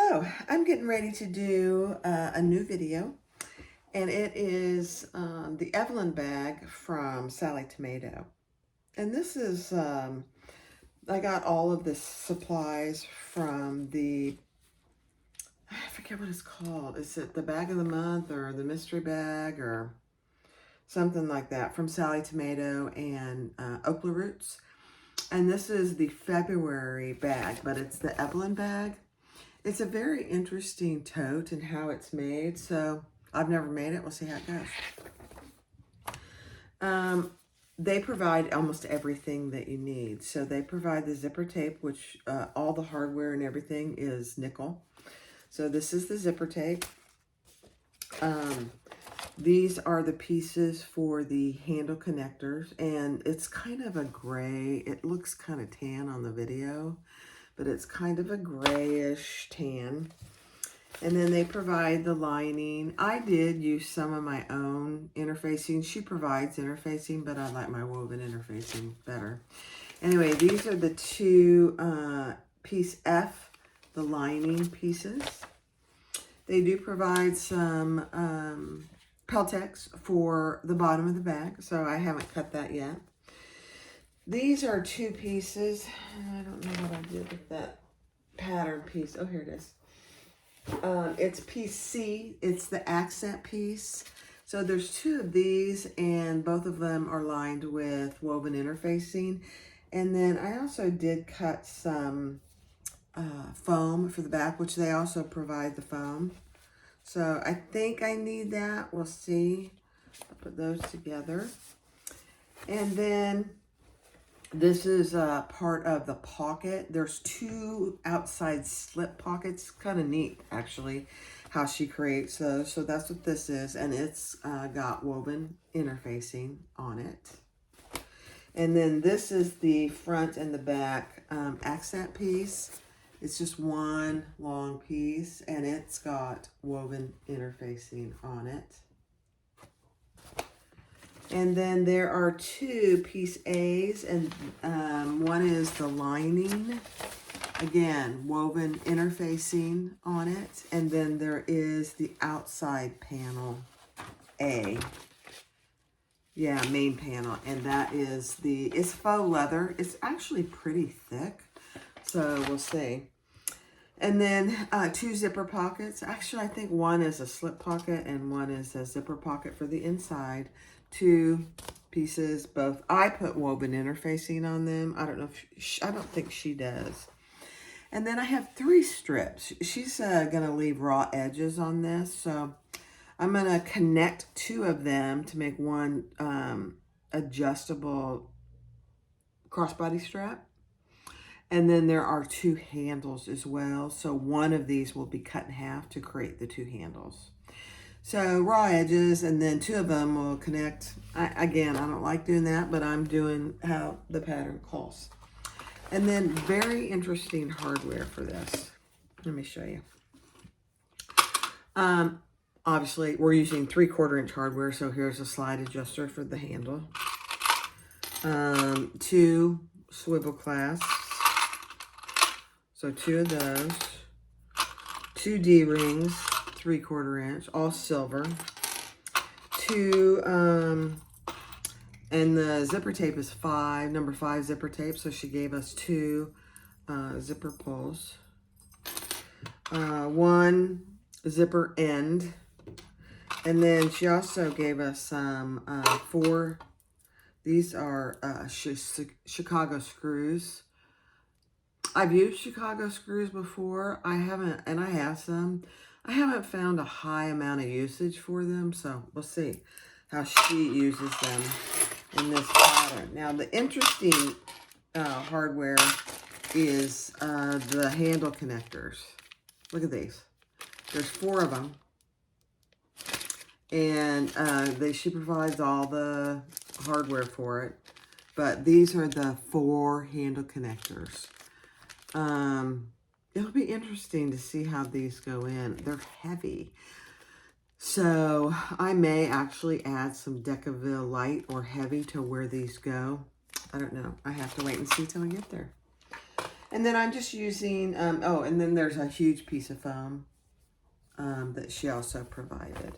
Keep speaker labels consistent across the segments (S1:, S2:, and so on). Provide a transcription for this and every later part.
S1: So I'm getting ready to do a new video, and it is the Evelyn bag from Sally Tomato. And this is, I got all of the supplies from I forget what it's called. Is it the bag of the month or the mystery bag or something like that, from Sally Tomato and Okla Roots. And this is the February bag, but it's the Evelyn bag. It's a very interesting tote and how it's made. So I've never made it. We'll see how it goes. They provide almost everything that you need. So they provide the zipper tape, which all the hardware and everything is nickel. So this is the zipper tape. These are the pieces for the handle connectors, and it's kind of a gray. It looks kind of tan on the video, but it's kind of a grayish tan. And then they provide the lining. I did use some of my own interfacing. She provides interfacing, but I like my woven interfacing better. Anyway, these are the two piece F, the lining pieces. They do provide some Peltex for the bottom of the bag, so I haven't cut that yet. These are two pieces. I don't know what I did with that pattern piece. Oh, here it is. It's piece C. It's the accent piece. So there's two of these, and both of them are lined with woven interfacing. And then I also did cut some foam for the back, which they also provide the foam. So I think I need that. We'll see. I'll put those together. And then this is part of the pocket. There's two outside slip pockets. Kind of neat, actually, how she creates those. So that's what this is. And it's got woven interfacing on it. And then this is the front and the back accent piece. It's just one long piece, and it's got woven interfacing on it. And then there are two piece A's, and one is the lining. Again, woven interfacing on it. And then there is the outside panel A. Yeah, main panel. And that is it's faux leather. It's actually pretty thick. So we'll see. And then two zipper pockets. Actually, I think one is a slip pocket and one is a zipper pocket for the inside. Two pieces, both. I put woven interfacing on them. I don't know if I don't think she does. And then I have three strips. She's going to leave raw edges on this. So I'm going to connect two of them to make one adjustable crossbody strap. And then there are two handles as well. So one of these will be cut in half to create the two handles. So raw edges, and then two of them will connect. Again, I don't like doing that, but I'm doing how the pattern calls. And then very interesting hardware for this. Let me show you. Obviously, we're using 3/4 inch hardware, so here's a slide adjuster for the handle. Two swivel clasps. So two of those, two D-rings, 3/4 inch, all silver. Two, and the zipper tape is number 5 zipper tape. So she gave us two zipper pulls. One zipper end. And then she also gave us some 4, these are Chicago screws. I've used Chicago screws before. I have some. I haven't found a high amount of usage for them, so we'll see how she uses them in this pattern. Now, the interesting hardware is the handle connectors. Look at these. There's 4 of them, and she provides all the hardware for it. But these are the 4 handle connectors. It'll be interesting to see how these go in. They're heavy. So I may actually add some Decaville light or heavy to where these go. I don't know. I have to wait and see till I get there. And then I'm just using, oh, and then there's a huge piece of foam that she also provided.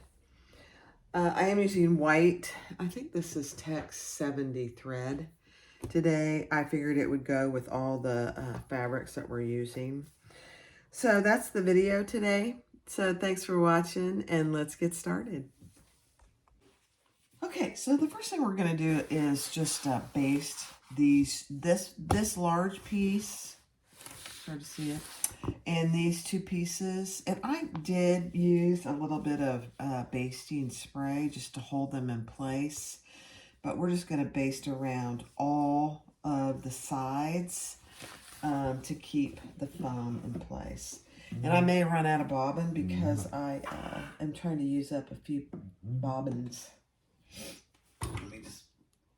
S1: I am using white, I think this is Tex 70 thread. Today, I figured it would go with all the fabrics that we're using. So that's the video today. So thanks for watching, and let's get started. Okay, so the first thing we're going to do is just baste this large piece. Hard to see it. And these two pieces. And I did use a little bit of basting spray just to hold them in place. But we're just going to baste around all of the sides to keep the foam in place. And I may run out of bobbin because I am trying to use up a few bobbins. Let me just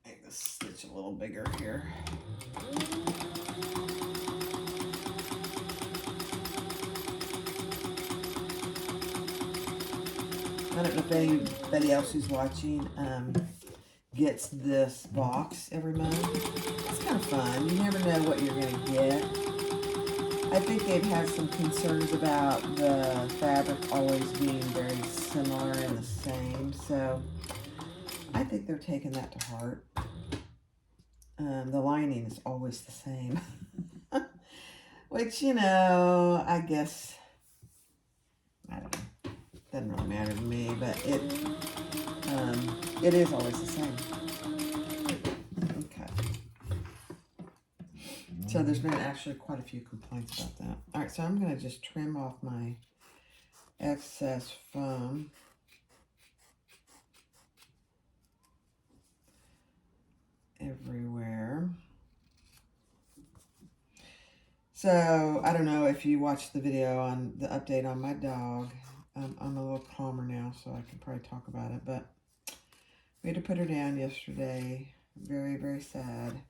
S1: make this stitch a little bigger here. I don't know if anybody else who's watching gets this box every month. It's kind of fun. You never know what you're going to get. I think they've had some concerns about the fabric always being very similar and the same. So I think they're taking that to heart. The lining is always the same. Which, you know, I guess, I don't know. Doesn't really matter to me, but it is always the same. Okay. So there's been actually quite a few complaints about that. All right, so I'm going to just trim off my excess foam. Everywhere. So I don't know if you watched the video on the update on my dog. I'm a little calmer now, so I can probably talk about it. But we had to put her down yesterday. Very, very sad.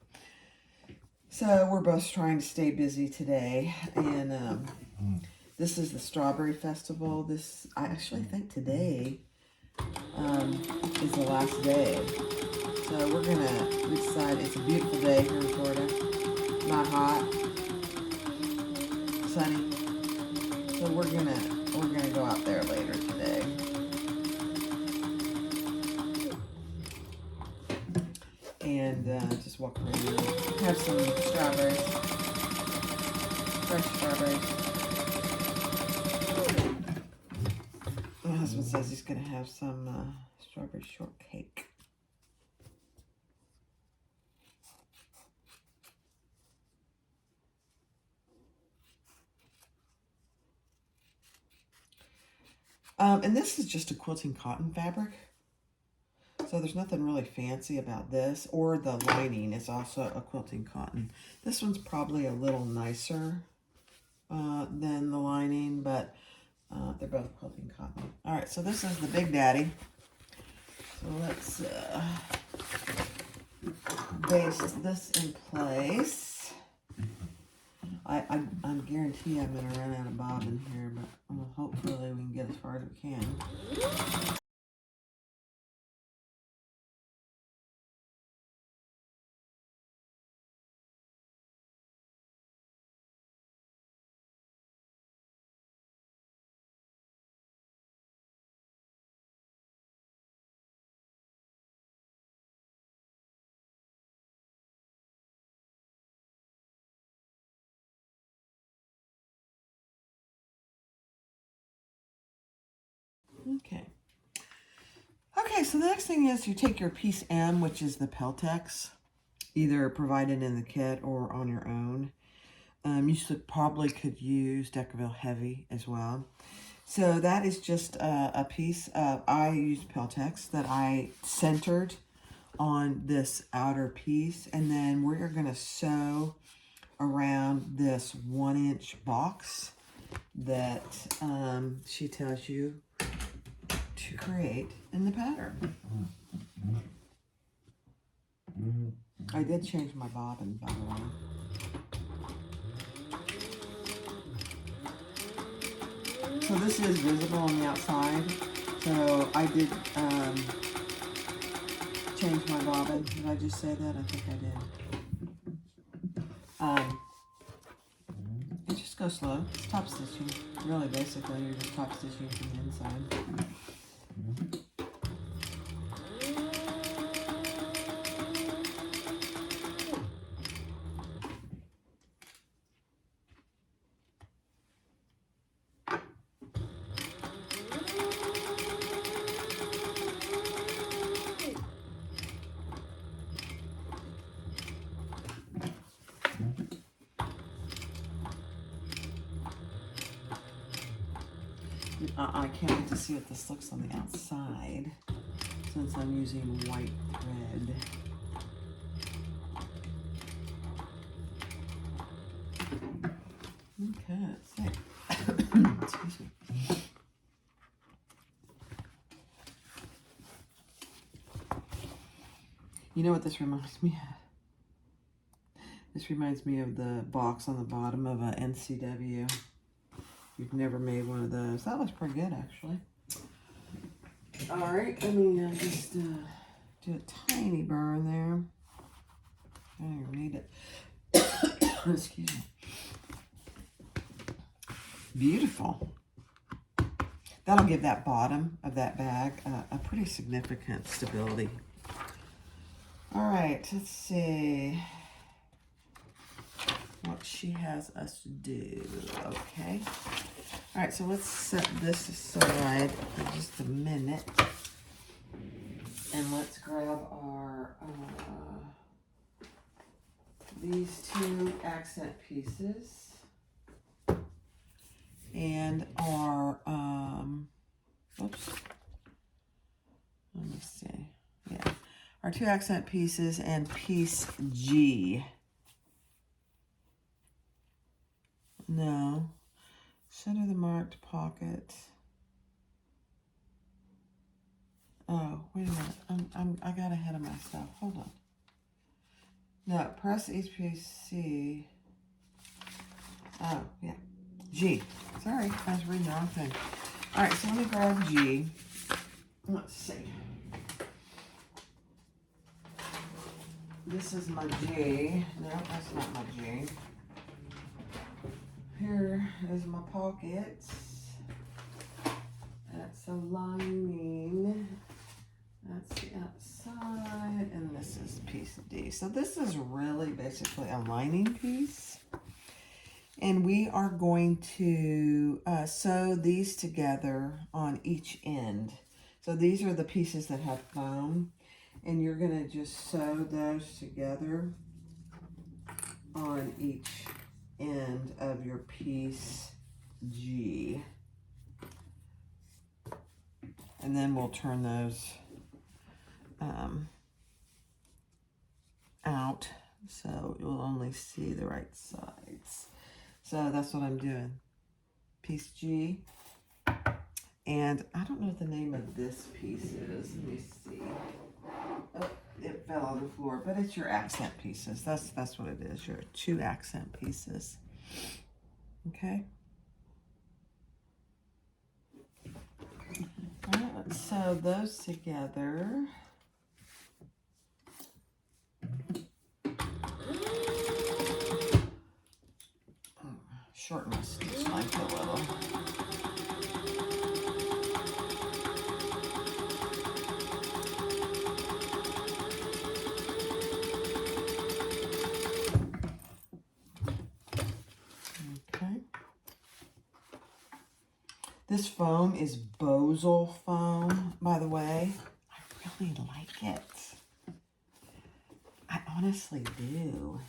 S1: So we're both trying to stay busy today. And this is the Strawberry Festival. I actually think today is the last day. So we're going to decide. It's a beautiful day here in Florida. Not hot. Sunny. So we're gonna go out there later today. And just walk around and have some strawberries. Fresh strawberries. My husband says he's gonna have some strawberry shortcake. And this is just a quilting cotton fabric. So there's nothing really fancy about this. Or the lining is also a quilting cotton. This one's probably a little nicer than the lining, but they're both quilting cotton. All right, so this is the Big Daddy. So let's baste this in place. I guarantee I'm going to run out of bobbin here, but hopefully we can get as far as we can. Okay. Okay, so the next thing is you take your piece M, which is the Peltex, either provided in the kit or on your own. You probably could use Deckerville Heavy as well. So that is just a piece of, I used Peltex that I centered on this outer piece. And then we're going to sew around this 1-inch box that she tells you to create in the pattern. I did change my bobbin, by the way. So this is visible on the outside. So I did change my bobbin. Did I just say that? I think I did. go slow. It's top stitching. Really, basically, you're just top stitching from the inside. I can't wait to see what this looks on the outside, since I'm using white thread. Okay, let's see. Excuse me. You know what this reminds me of? This reminds me of the box on the bottom of a NCW. You've never made one of those. That looks pretty good, actually. All right, let me just do a tiny burn there. I don't even need it. Excuse me. Beautiful. That'll give that bottom of that bag a pretty significant stability. All right, let's see what she has us do. Okay. All right, so let's set this aside for just a minute. And let's grab our, these two accent pieces. And our, oops. Let me see. Yeah. Our two accent pieces and piece G. No. Center the marked pocket. Oh, wait a minute. I got ahead of myself. Hold on. No, press HPC. Oh, yeah. G. Sorry, I was reading the wrong thing. All right, so let me grab G. Let's see. This is my G. No, that's not my G. Here is my pocket. That's a lining. That's the outside, and this is piece D. So this is really basically a lining piece. And we are going to sew these together on each end. So these are the pieces that have foam, and you're going to just sew those together on each end of your piece G. And then we'll turn those out so you'll only see the right sides. So that's what I'm doing. Piece G. And I don't know what the name of this piece is. Let me see. Oh, it fell on the floor, but it's your accent pieces. That's what it is. Your two accent pieces. Okay. All right, let's sew those together. Shorten my stitch length a little. Okay. This foam is Bosal foam, by the way. I really like it. I honestly do.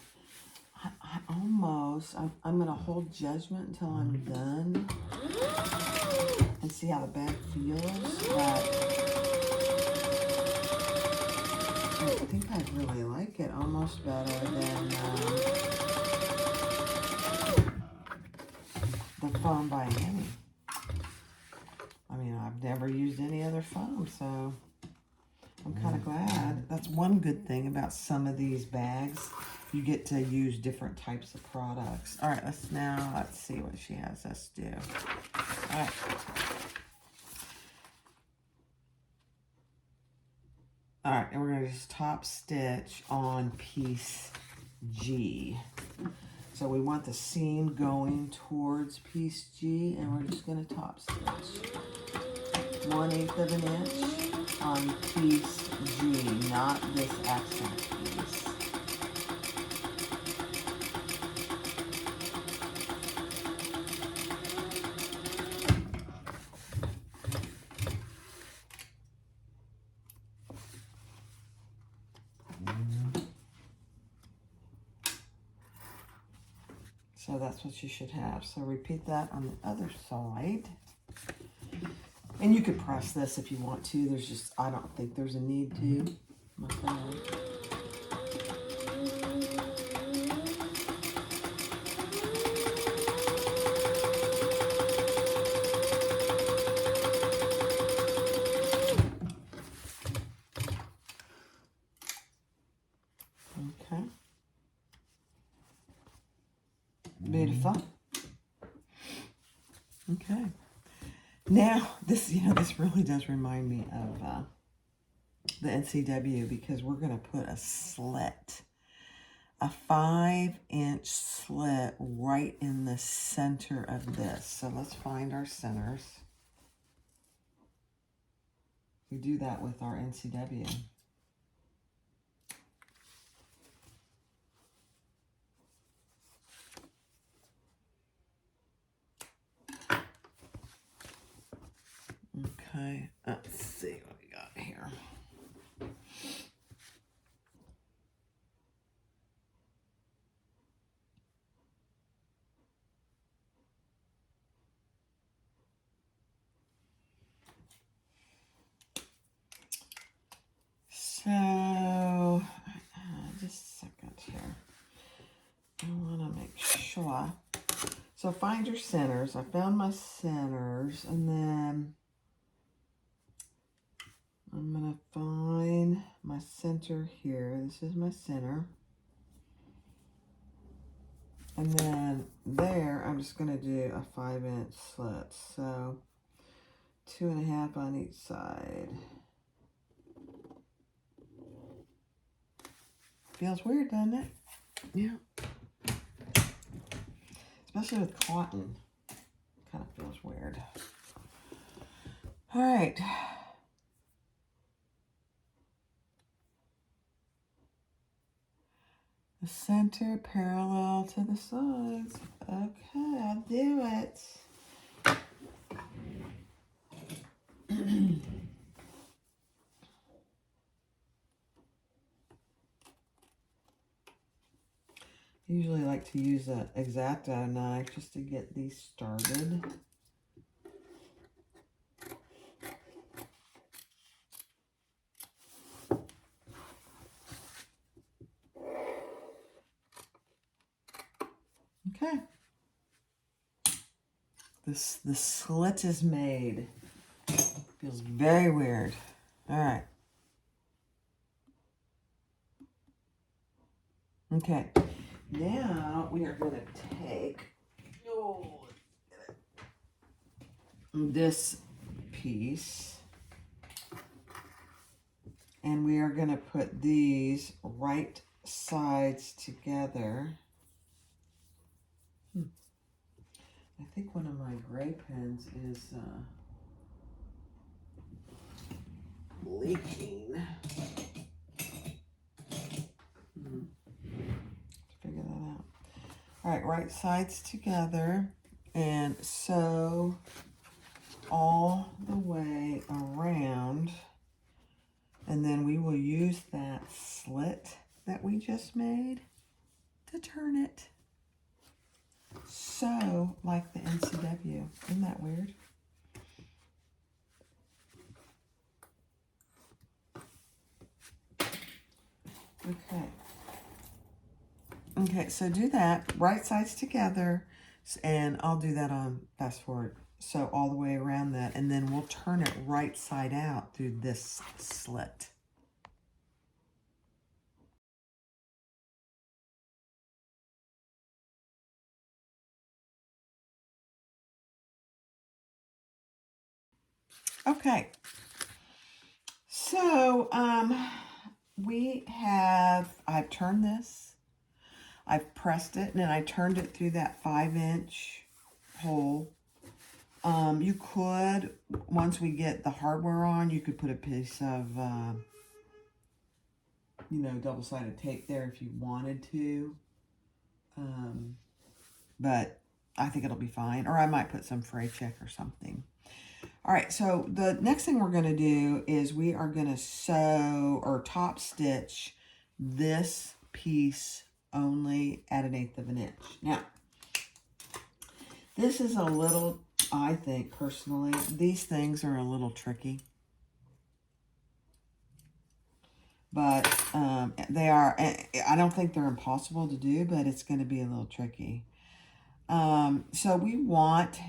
S1: I'm going to hold judgment until I'm done and see how the bag feels. But I think I really like it almost better than the foam by Annie. I mean, I've never used any other foam, so I'm kind of glad. That's one good thing about some of these bags. You get to use different types of products. All right, let's see what she has us do. All right. All right, and we're gonna just top stitch on piece G. So we want the seam going towards piece G, and we're just going to top stitch 1/8 of an inch on piece G, not this accent piece. So that's what you should have. So repeat that on the other side. And you could press this if you want to. There's just, I don't think there's a need to. Okay. Beautiful. Okay. Now, this, this really does remind me of the NCW, because we're going to put a slit, a 5-inch slit right in the center of this. So let's find our centers. We do that with our NCW. Okay, let's see what we got here. So, just a second here. I want to make sure. So find your centers. I found my centers, and then I'm going to find my center here. This is my center. And then there, I'm just going to do a 5-inch slit. So 2.5 on each side. Feels weird, doesn't it? Yeah. Especially with cotton. Kind of feels weird. All right. The center parallel to the sides. Okay, I'll do it. Usually like to use an X-Acto knife just to get these started. Okay. The slit is made. Feels very weird. All right. Okay. Now we are going to take this piece, and we are going to put these right sides together. I think one of my gray pens is leaking. Figure that out. All right, right sides together, and sew all the way around, and then we will use that slit that we just made to turn it. So, like the NCW. Isn't that weird? Okay. Okay, so do that, right sides together, and I'll do that on fast forward. So all the way around that, and then we'll turn it right side out through this slit. Okay, so I've turned this. I've pressed it and then I turned it through that 5-inch hole. You could, once we get the hardware on, you could put a piece of, you know, double-sided tape there if you wanted to. But I think it'll be fine. Or I might put some fray check or something. All right, so the next thing we're going to do is we are going to sew or top stitch this piece only at 1/8 of an inch. Now, this is a little, I think personally, these things are a little tricky. But they are, I don't think they're impossible to do, but it's going to be a little tricky. So we want,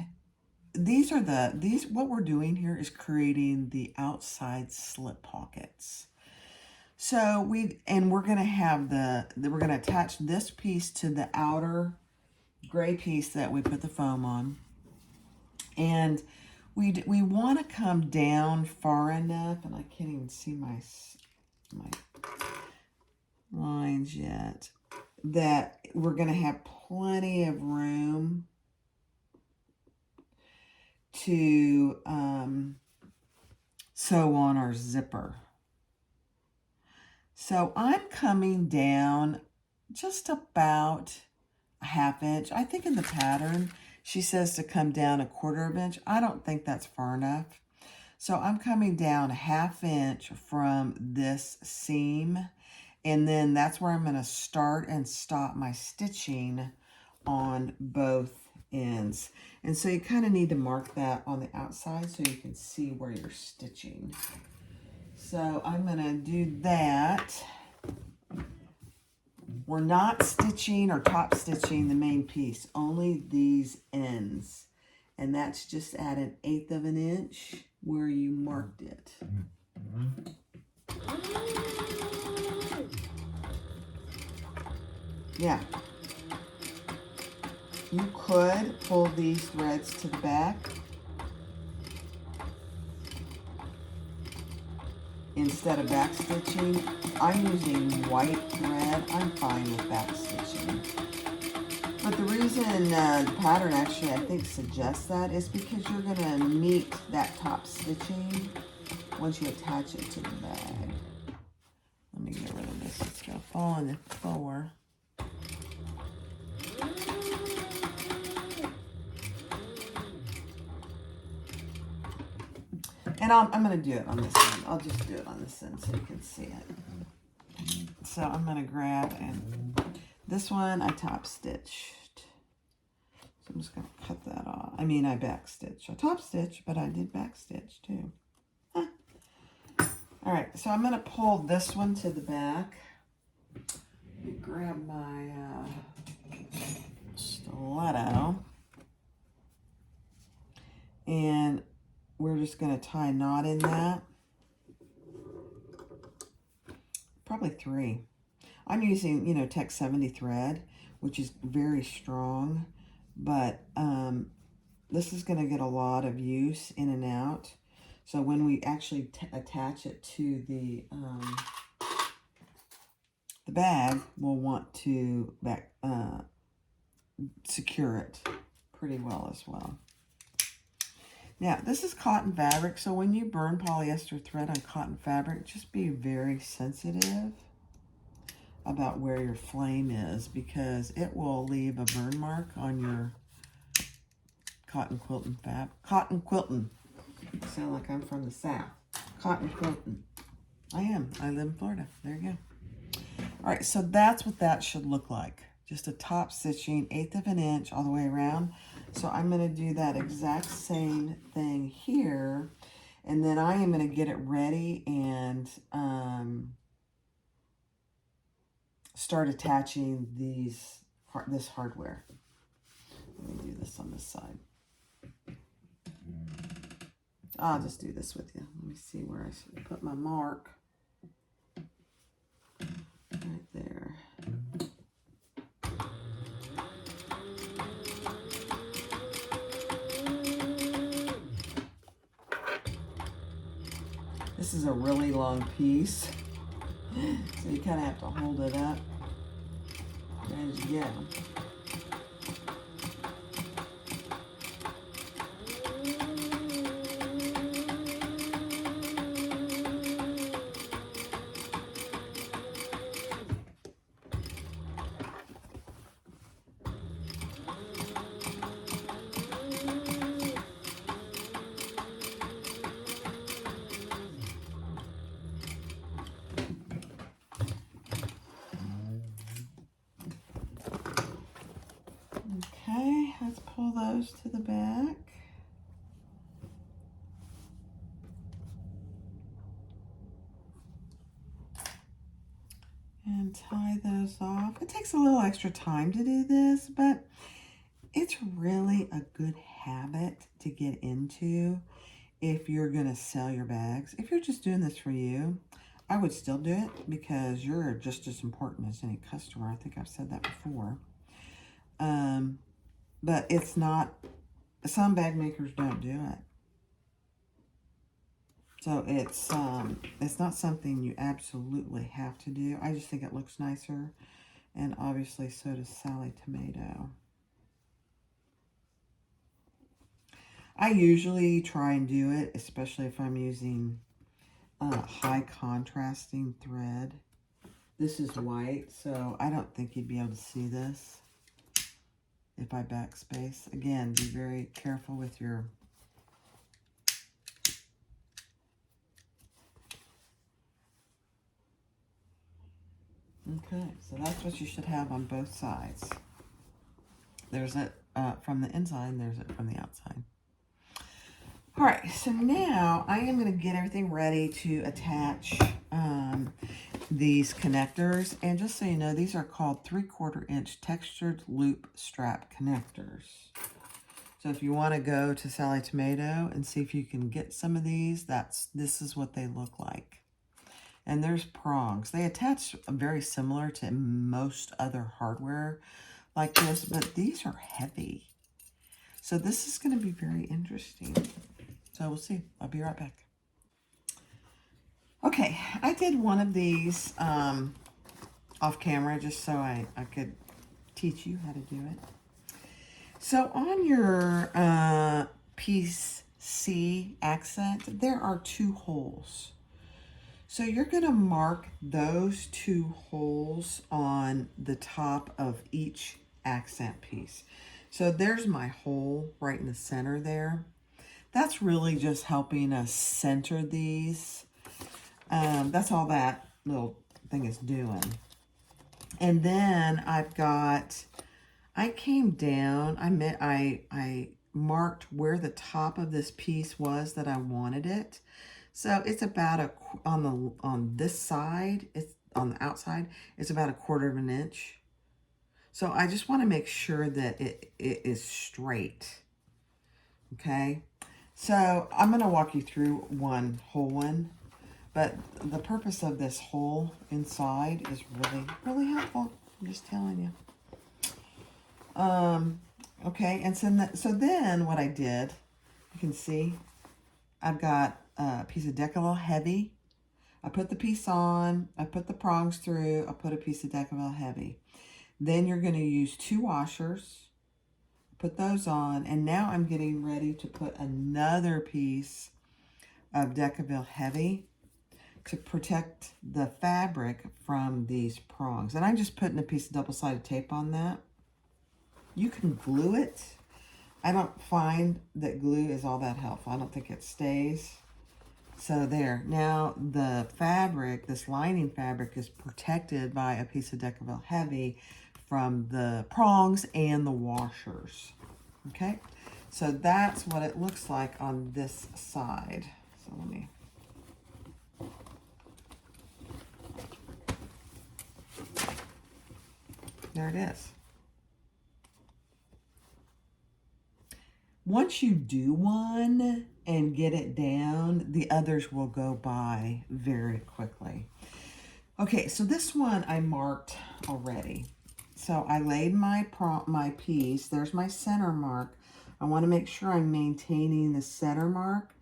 S1: what we're doing here is creating the outside slip pockets. So we're going to have we're going to attach this piece to the outer gray piece that we put the foam on. And we want to come down far enough, and I can't even see my lines yet, that we're going to have plenty of room to sew on our zipper. So I'm coming down just about a 1/2 inch. I think in the pattern she says to come down 1/4 inch. I don't think that's far enough. So I'm coming down 1/2 inch from this seam, and then that's where I'm going to start and stop my stitching on both ends. And so you kind of need to mark that on the outside so you can see where you're stitching. So I'm going to do that. We're not stitching or top stitching the main piece, only these ends. And that's just at 1/8 of an inch where you marked it. Yeah. You could pull these threads to the back instead of back stitching. I'm using white thread. I'm fine with back stitching. But the reason the pattern actually, I think, suggests that is because you're going to meet that top stitching once you attach it to the bag. Let me get rid of this. It's going to fall on the floor. And I'm going to do it on this end. I'll just do it on this end so you can see it. So I'm going to grab, and this one I top stitched. So I'm just going to cut that off. I mean, I back stitch. I top stitch, but I did back stitch too. Huh. All right, so I'm going to pull this one to the back. Let me grab my stiletto. And we're just going to tie a knot in that. Probably 3. I'm using, you know, Tech 70 thread, which is very strong, but this is going to get a lot of use in and out. So when we actually attach it to the bag, we'll want to secure it pretty well as well. Now, this is cotton fabric, so when you burn polyester thread on cotton fabric, just be very sensitive about where your flame is, because it will leave a burn mark on your cotton quilting fabric. Cotton quilting. I sound like I'm from the South. Cotton quilting. I am. I live in Florida. There you go. All right, so that's what that should look like. Just a top stitching, 1/8 of an inch all the way around. So I'm going to do that exact same thing here. And then I am going to get it ready and start attaching this hardware. Let me do this on this side. I'll just do this with you. Let me see where I should put my mark. Right there. This is a really long piece, so you kind of have to hold it up as as you go. Okay, let's pull those to the back. And tie those off. It takes a little extra time to do this, but it's really a good habit to get into if you're going to sell your bags. If you're just doing this for you, I would still do it because you're just as important as any customer. I think I've said that before. But it's not, some bag makers don't do it. So it's not something you absolutely have to do. I just think it looks nicer. And obviously so does Sally Tomato. I usually try and do it, especially if I'm using high contrasting thread. This is white, so I don't think you'd be able to see this if I backspace. Again, be very careful with your okay, so that's what you should have on both sides. There's it from the inside, there's it from the outside. All right, so now I am going to get everything ready to attach these connectors. And just so you know, these are called 3/4 inch textured loop strap connectors. So if you want to go to Sally Tomato and see if you can get some of these, this is what they look like. And there's prongs. They attach very similar to most other hardware like this, but these are heavy. So this is going to be very interesting. So we'll see. I'll be right back. Okay, I did one of these off camera just so I could teach you how to do it. So on your piece C accent, there are 2 holes. So you're going to mark those 2 holes on the top of each accent piece. So there's my hole right in the center there. That's really just helping us center these. That's all that little thing is doing. And then I came down, I marked where the top of this piece was that I wanted it. So it's about on this side, it's on the outside, it's about 1/4 inch. So I just want to make sure that it is straight. Okay. So I'm going to walk you through one whole one, but the purpose of this hole inside is really, really helpful. I'm just telling you. Okay, and so then what I did, you can see, I've got a piece of Decaville Heavy. I put the piece on, I put the prongs through, I put a piece of Decaville Heavy. Then you're going to use 2 washers, put those on, and now I'm getting ready to put another piece of Decaville Heavy to protect the fabric from these prongs. And I'm just putting a piece of double-sided tape on that. You can glue it. I don't find that glue is all that helpful. I don't think it stays. So there. Now the fabric, this lining fabric, is protected by a piece of Decaville Heavy from the prongs and the washers. Okay, so that's what it looks like on this side. So let me... There it is. Once you do one and get it down, the others will go by very quickly. Okay, so this one I marked already. So I laid my piece. There's my center mark. I want to make sure I'm maintaining the center mark.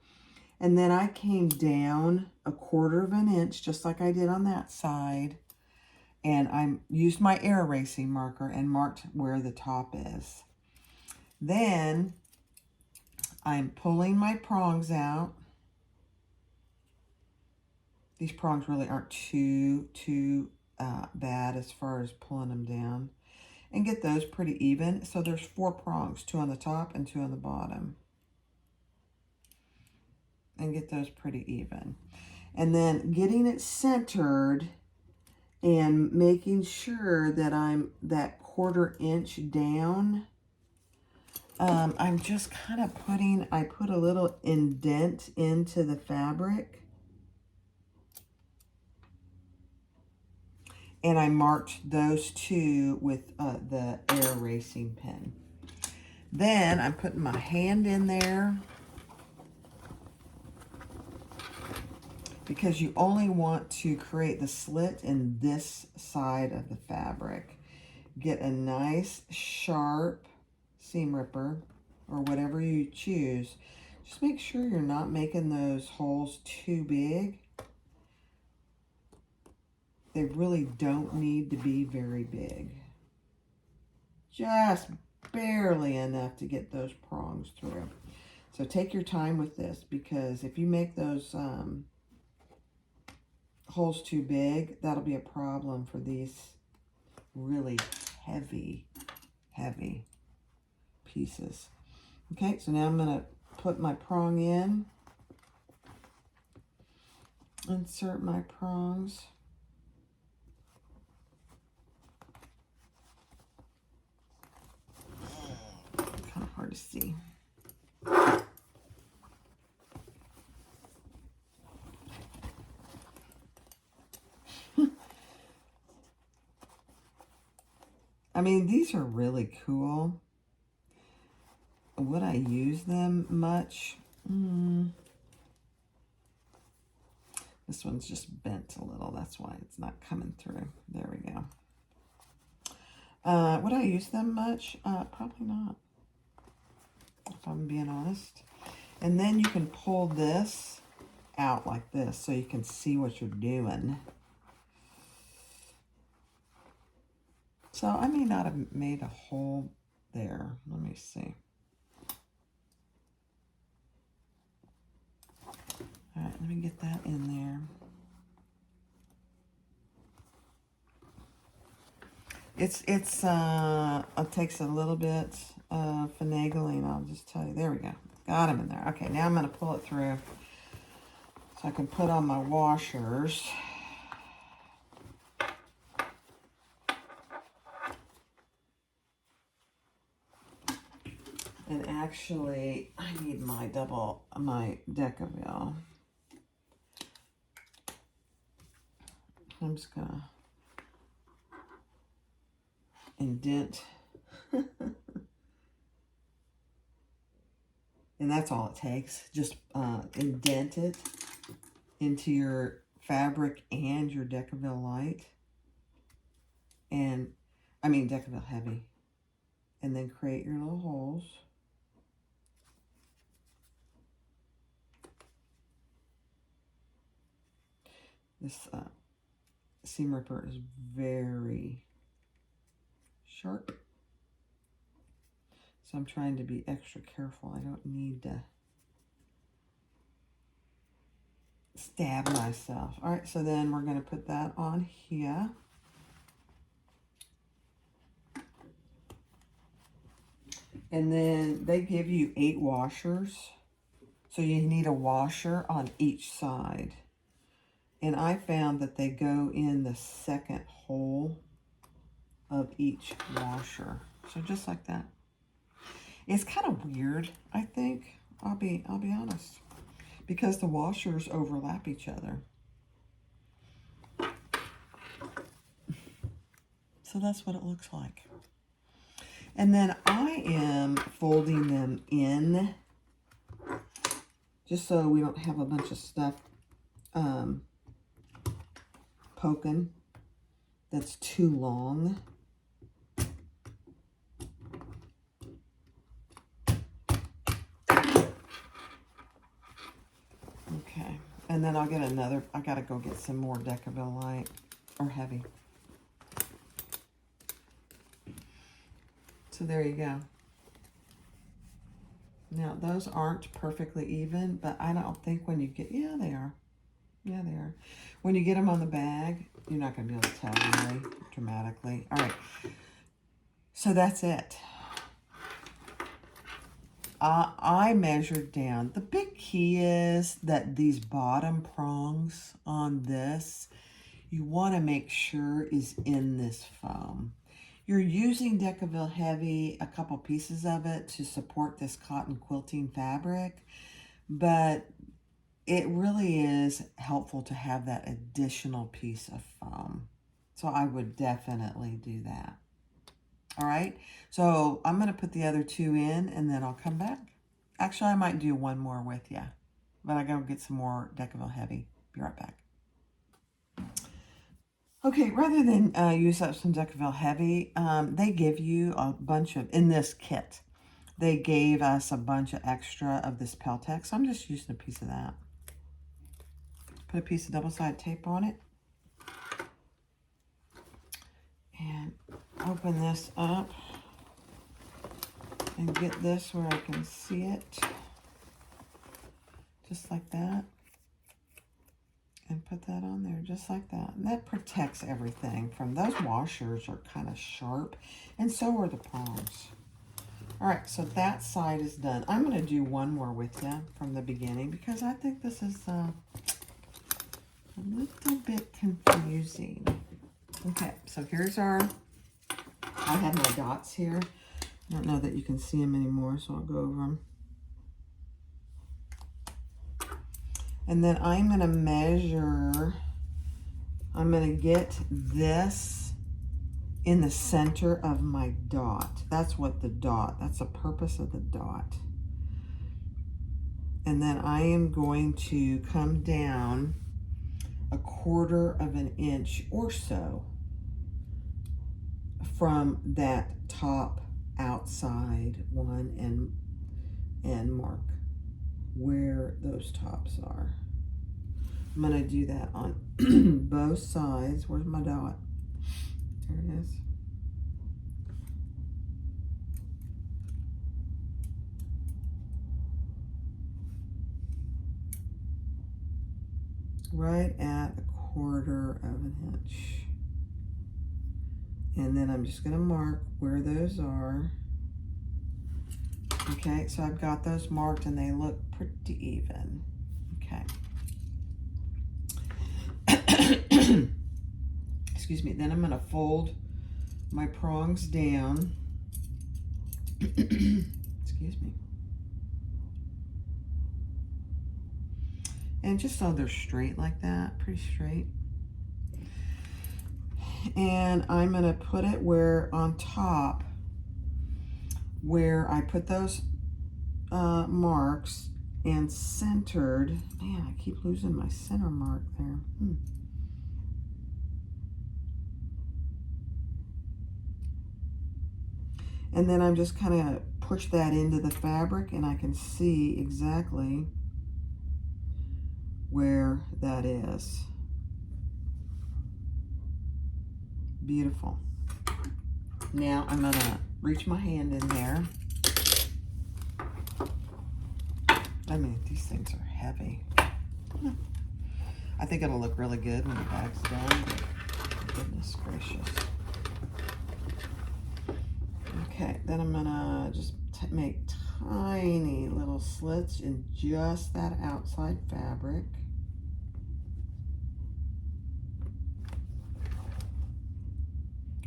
S1: And then I came down 1/4 inch, just like I did on that side. And I used my air erasing marker and marked where the top is. Then I'm pulling my prongs out. These prongs really aren't too bad as far as pulling them down. And get those pretty even. So there's 4 prongs, 2 on the top and 2 on the bottom. And get those pretty even. And then getting it centered and making sure that I'm that 1/4 inch down. I'm just kind of I put a little indent into the fabric. And I marked those 2 with the air erasing pen. Then I'm putting my hand in there, because you only want to create the slit in this side of the fabric. Get a nice sharp seam ripper or whatever you choose. Just make sure you're not making those holes too big. They really don't need to be very big. Just barely enough to get those prongs through. So take your time with this, because if you make those holes too big, that'll be a problem for these really heavy pieces. Okay, so now I'm going to put my prong in. Insert my prongs. Kind of hard to see. I mean, these are really cool. Would I use them much? This one's just bent a little. That's why it's not coming through. There we go. Would I use them much? Probably not, if I'm being honest. And then you can pull this out like this so you can see what you're doing. So I may not have made a hole there. Let me see. All right, let me get that in there. It takes a little bit of finagling, I'll just tell you. There we go. Got them in there. Okay, now I'm going to pull it through so I can put on my washers. And actually, I need my Decaville. I'm just going to indent. And that's all it takes. Just indent it into your fabric and your Decaville light. And, I mean Decaville heavy. And then create your little holes. This seam ripper is very sharp. So I'm trying to be extra careful. I don't need to stab myself. All right, so then we're going to put that on here. And then they give you 8 washers. So you need a washer on each side. And I found that they go in the second hole of each washer. So just like that. It's kind of weird, I think. I'll be honest. Because the washers overlap each other. So that's what it looks like. And then I am folding them in just so we don't have a bunch of stuff poking that's too long. Okay, and then I'll get another, I gotta go get some more Decaville light, or heavy. So there you go. Now, those aren't perfectly even, but I don't think when you get, yeah, they are. Yeah, they are. When you get them on the bag, you're not going to be able to tell really dramatically. All right. So that's it. I measured down. The big key is that these bottom prongs on this, you want to make sure is in this foam. You're using Decaville Heavy, a couple pieces of it, to support this cotton quilting fabric, but it really is helpful to have that additional piece of foam. So I would definitely do that. All right, so I'm going to put the other two in, and then I'll come back. Actually, I might do one more with you, but I gotta get some more Decaville Heavy. Be right back. Okay, rather than use up some Decaville Heavy, they give you a bunch of, in this kit, they gave us a bunch of extra of this Peltex. So I'm just using a piece of that. Put a piece of double-sided tape on it. And open this up and get this where I can see it. Just like that. And put that on there just like that. And that protects everything from those washers are kind of sharp, and so are the prongs. All right, so that side is done. I'm going to do one more with you from the beginning because I think this is a little bit confusing. Okay, so here's our, I have my dots here. I don't know that you can see them anymore, so I'll go over them. And then I'm going to measure, I'm going to get this in the center of my dot. That's what the dot, that's the purpose of the dot. And then I am going to come down 1/4 of an inch or so from that top outside one and mark where those tops are. I'm going to do that on both sides. Where's my dot? There it is. Right at 1/4 of an inch. And then I'm just going to mark where those are. Okay, so I've got those marked and they look pretty even. Okay. Excuse me. Then I'm going to fold my prongs down. Excuse me. And just so they're straight like that, pretty straight. And I'm going to put it where on top, where I put those marks and centered. Man, I keep losing my center mark there. And then I'm just kind of push that into the fabric and I can see exactly where that is. Beautiful. Now I'm going to reach my hand in there. I mean, these things are heavy. I think it'll look really good when the bag's done. But goodness gracious. Okay, then I'm going to just make tiny little slits in just that outside fabric.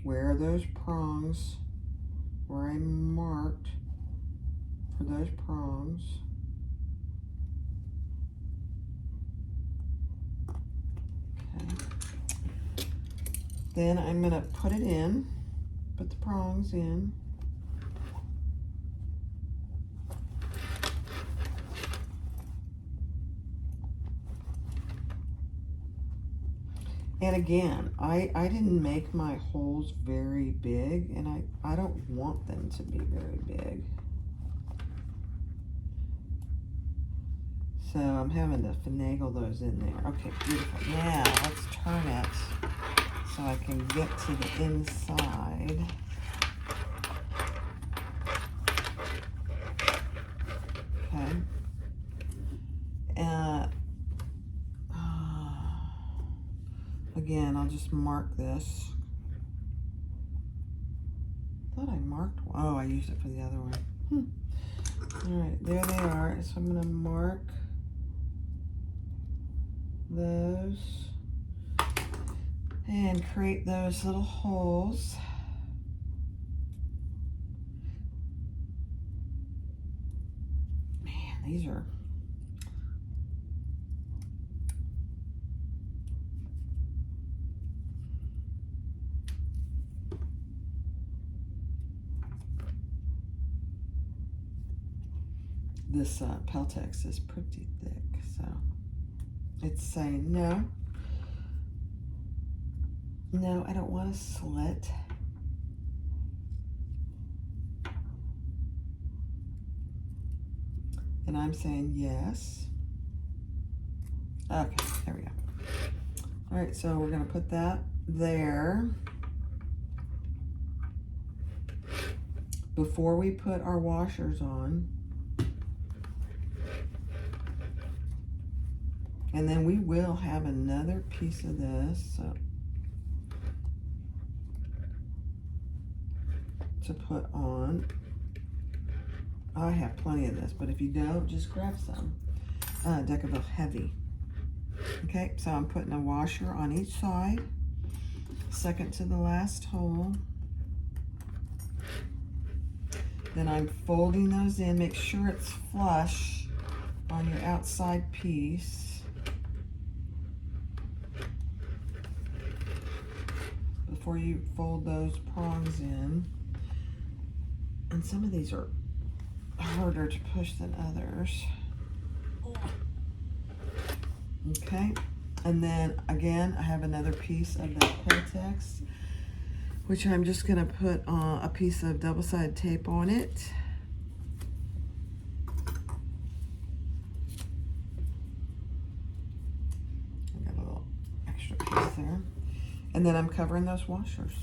S1: Where are those prongs? Where I marked for those prongs. Okay. Then I'm going to put it in, put the prongs in. And again, I didn't make my holes very big, and I don't want them to be very big. So I'm having to finagle those in there. Okay, beautiful. Now let's turn it so I can get to the inside. again, I'll just mark this. I thought I marked one. Oh, I used it for the other one. All right, there they are. So I'm gonna mark those and create those little holes. Man, these are this Peltex is pretty thick, so it's saying no, I don't want a slit. And I'm saying yes. Okay, there we go. All right, so we're gonna put that there. Before we put our washers on. And then we will have another piece of this to put on. I have plenty of this, but if you don't, just grab some. Decaville Heavy. Okay, so I'm putting a washer on each side, second to the last hole. Then I'm folding those in. Make sure it's flush on your outside piece. Before you fold those prongs in. And some of these are harder to push than others. Okay, and then again, I have another piece of that Peltex, which I'm just gonna put a piece of double-sided tape on it. I got a little extra piece there. And then I'm covering those washers.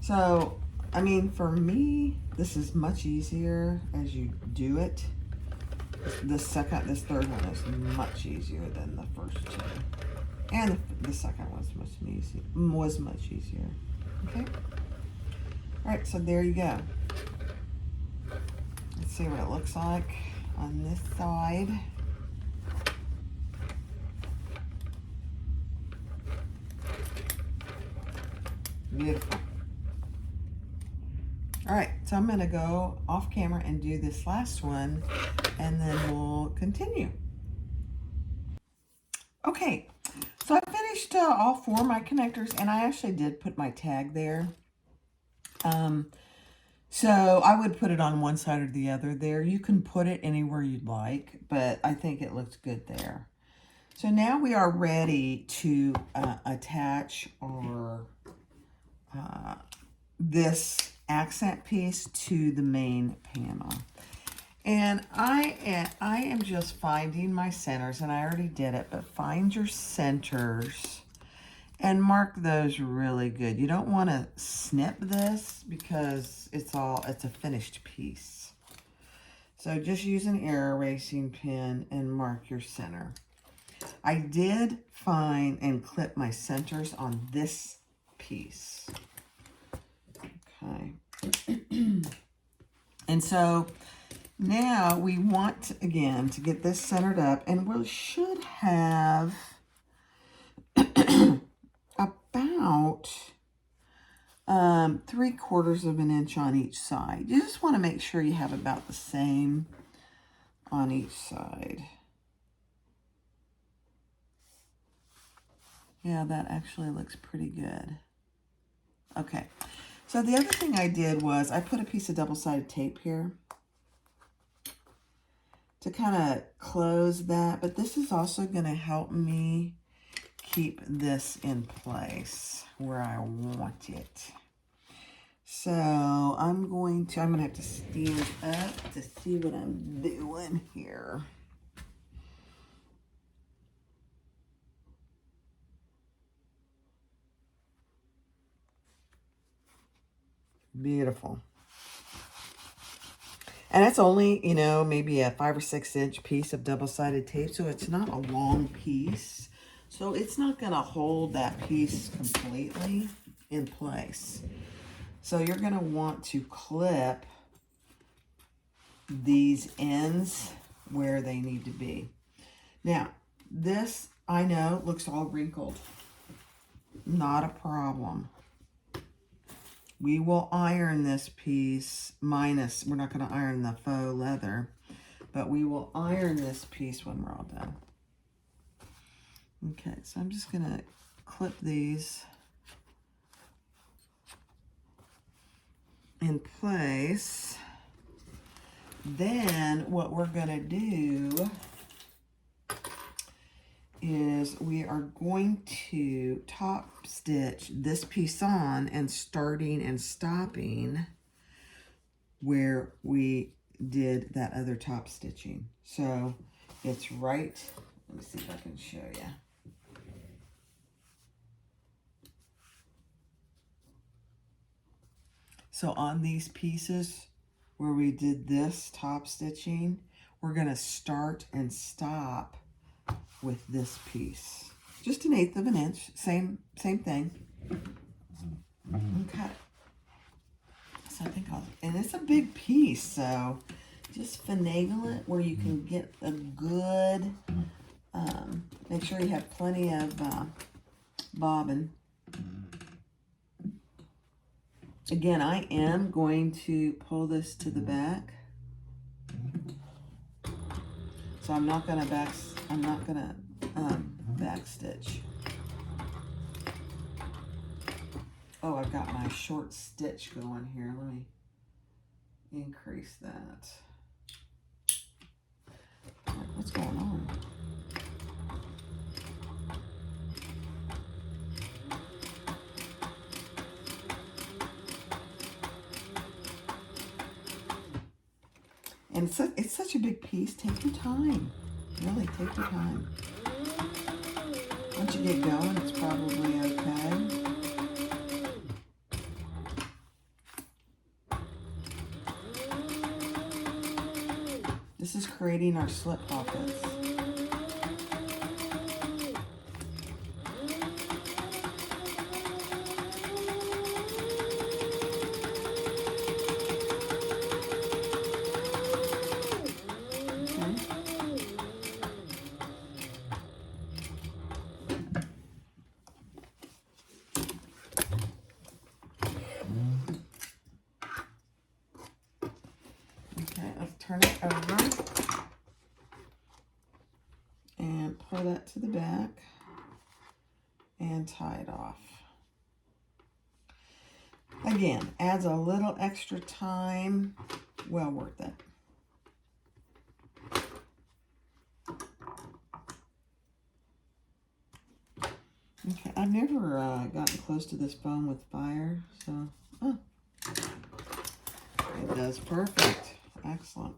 S1: So, I mean, for me, this is much easier as you do it. This third one is much easier than the first two. And the second one was much easier. Okay? All right, so there you go. Let's see what it looks like on this side. Beautiful. All right, so I'm gonna go off camera and do this last one, and then we'll continue. Okay, so I finished all four of my connectors, and I actually did put my tag there. So I would put it on one side or the other there. You can put it anywhere you'd like, but I think it looks good there. So now we are ready to attach our this accent piece to the main panel. And I am just finding my centers, and I already did it, but find your centers and mark those really good. You don't want to snip this because it's a finished piece. So just use an air erasing pen and mark your center. I did find and clip my centers on this piece. Okay. And so now we want, again, to get this centered up, and we should have about 3/4 of an inch on each side. You just want to make sure you have about the same on each side. Yeah, that actually looks pretty good. Okay. So the other thing I did was I put a piece of double-sided tape here to kind of close that, but this is also going to help me keep this in place where I want it. So I'm going to have to stand up to see what I'm doing here. Beautiful. And it's only, you know, maybe a 5 or 6 inch piece of double-sided tape, so it's not a long piece. So it's not going to hold that piece completely in place. So you're going to want to clip these ends where they need to be. Now, this, I know, looks all wrinkled. Not a problem. We will iron this piece minus, we're not going to iron the faux leather, but we will iron this piece when we're all done. Okay, so I'm just going to clip these in place. Then what we're going to do is we are going to top stitch this piece on and starting and stopping where we did that other top stitching. So it's right, let me see if I can show you. So on these pieces where we did this top stitching, we're going to start and stop with this piece. Just 1/8 of an inch, same thing. Okay. So I think and it's a big piece, so just finagle it where you can get a good, make sure you have plenty of bobbin. Again, I am going to pull this to the back. So I'm not gonna back stitch. Oh, I've got my short stitch going here. Let me increase that. What's going on? And it's such a big piece. Take your time. Really, take your time. Once you get going, it's probably okay. This is creating our slip pockets. Turn it over and pull that to the back and tie it off. Again, adds a little extra time, well worth it. Okay, I've never gotten close to this foam with fire, so it does perfect. Excellent.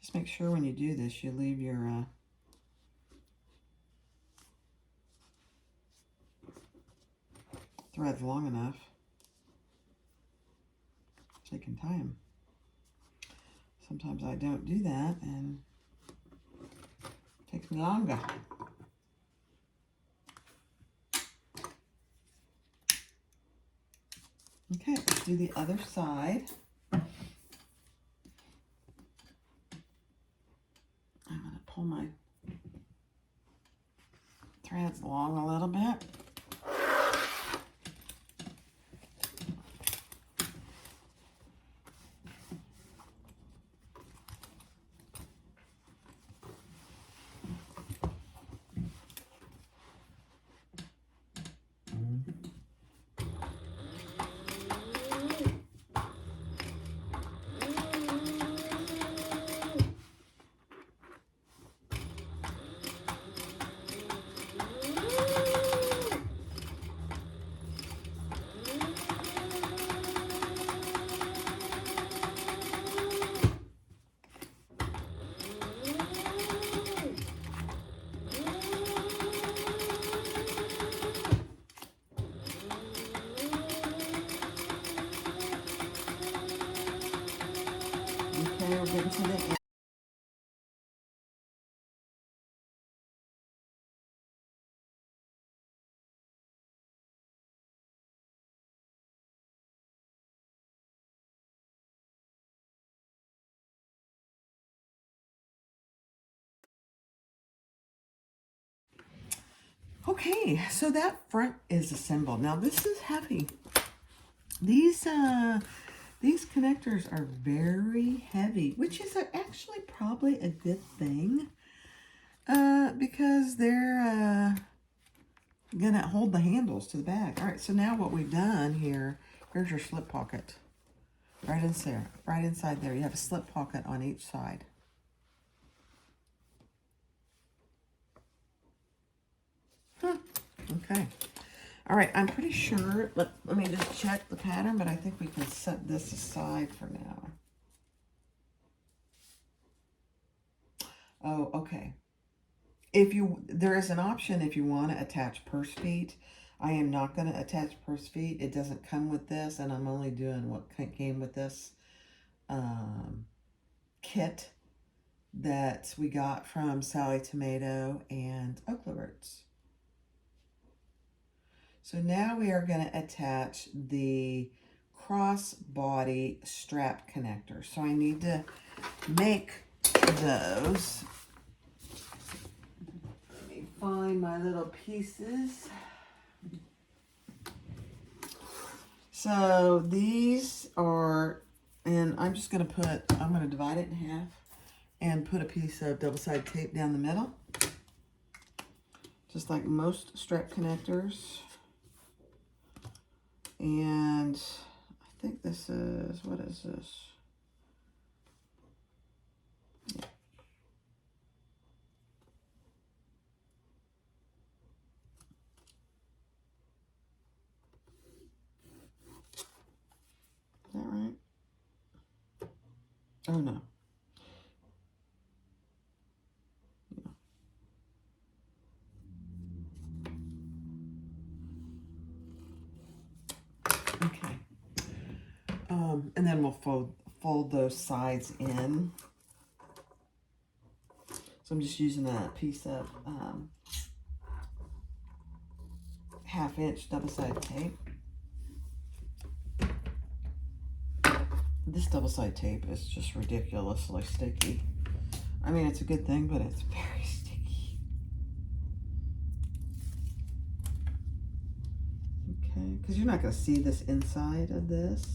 S1: Just make sure when you do this, you leave your threads long enough so you can tie them. Sometimes I don't do that and it takes me longer. Okay, let's do the other side. I'm going to pull my threads along a little bit. getting to the end. Okay, so that front is assembled. Now this is heavy. These connectors are very heavy, which is actually probably a good thing, because they're gonna hold the handles to the bag. All right, so now what we've done here, here's your slip pocket. Right inside there, you have a slip pocket on each side. Okay. All right, I'm pretty sure, let me just check the pattern, but I think we can set this aside for now. Oh, okay. There is an option if you want to attach purse feet. I am not going to attach purse feet. It doesn't come with this, and I'm only doing what came with this kit that we got from Sally Tomato and Oakland Roots. So now we are going to attach the cross-body strap connector. So I need to make those. Let me find my little pieces. So these are, and I'm going to divide it in half and put a piece of double-sided tape down the middle, just like most strap connectors. And I think this is, what is this? Yeah. Is that right? Oh, no. Okay. And then we'll fold those sides in. So I'm just using a piece of 1/2-inch double-sided tape. This double-sided tape is just ridiculously sticky. I mean, it's a good thing, but it's very sticky. Okay, because you're not going to see this inside of this.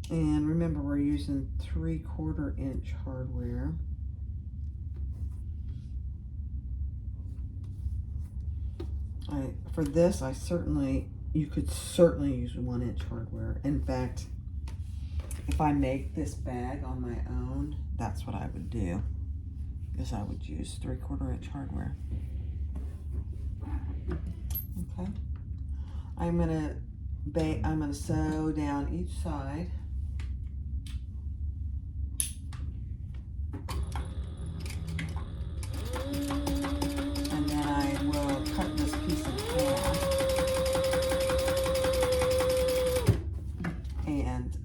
S1: And remember, we're using 3/4 inch hardware. For this, you could certainly use 1-inch hardware. In fact, if I make this bag on my own, that's what I would do, is I would use 3/4 inch hardware. Okay. I'm gonna sew down each side. And then I will cut this piece in half. And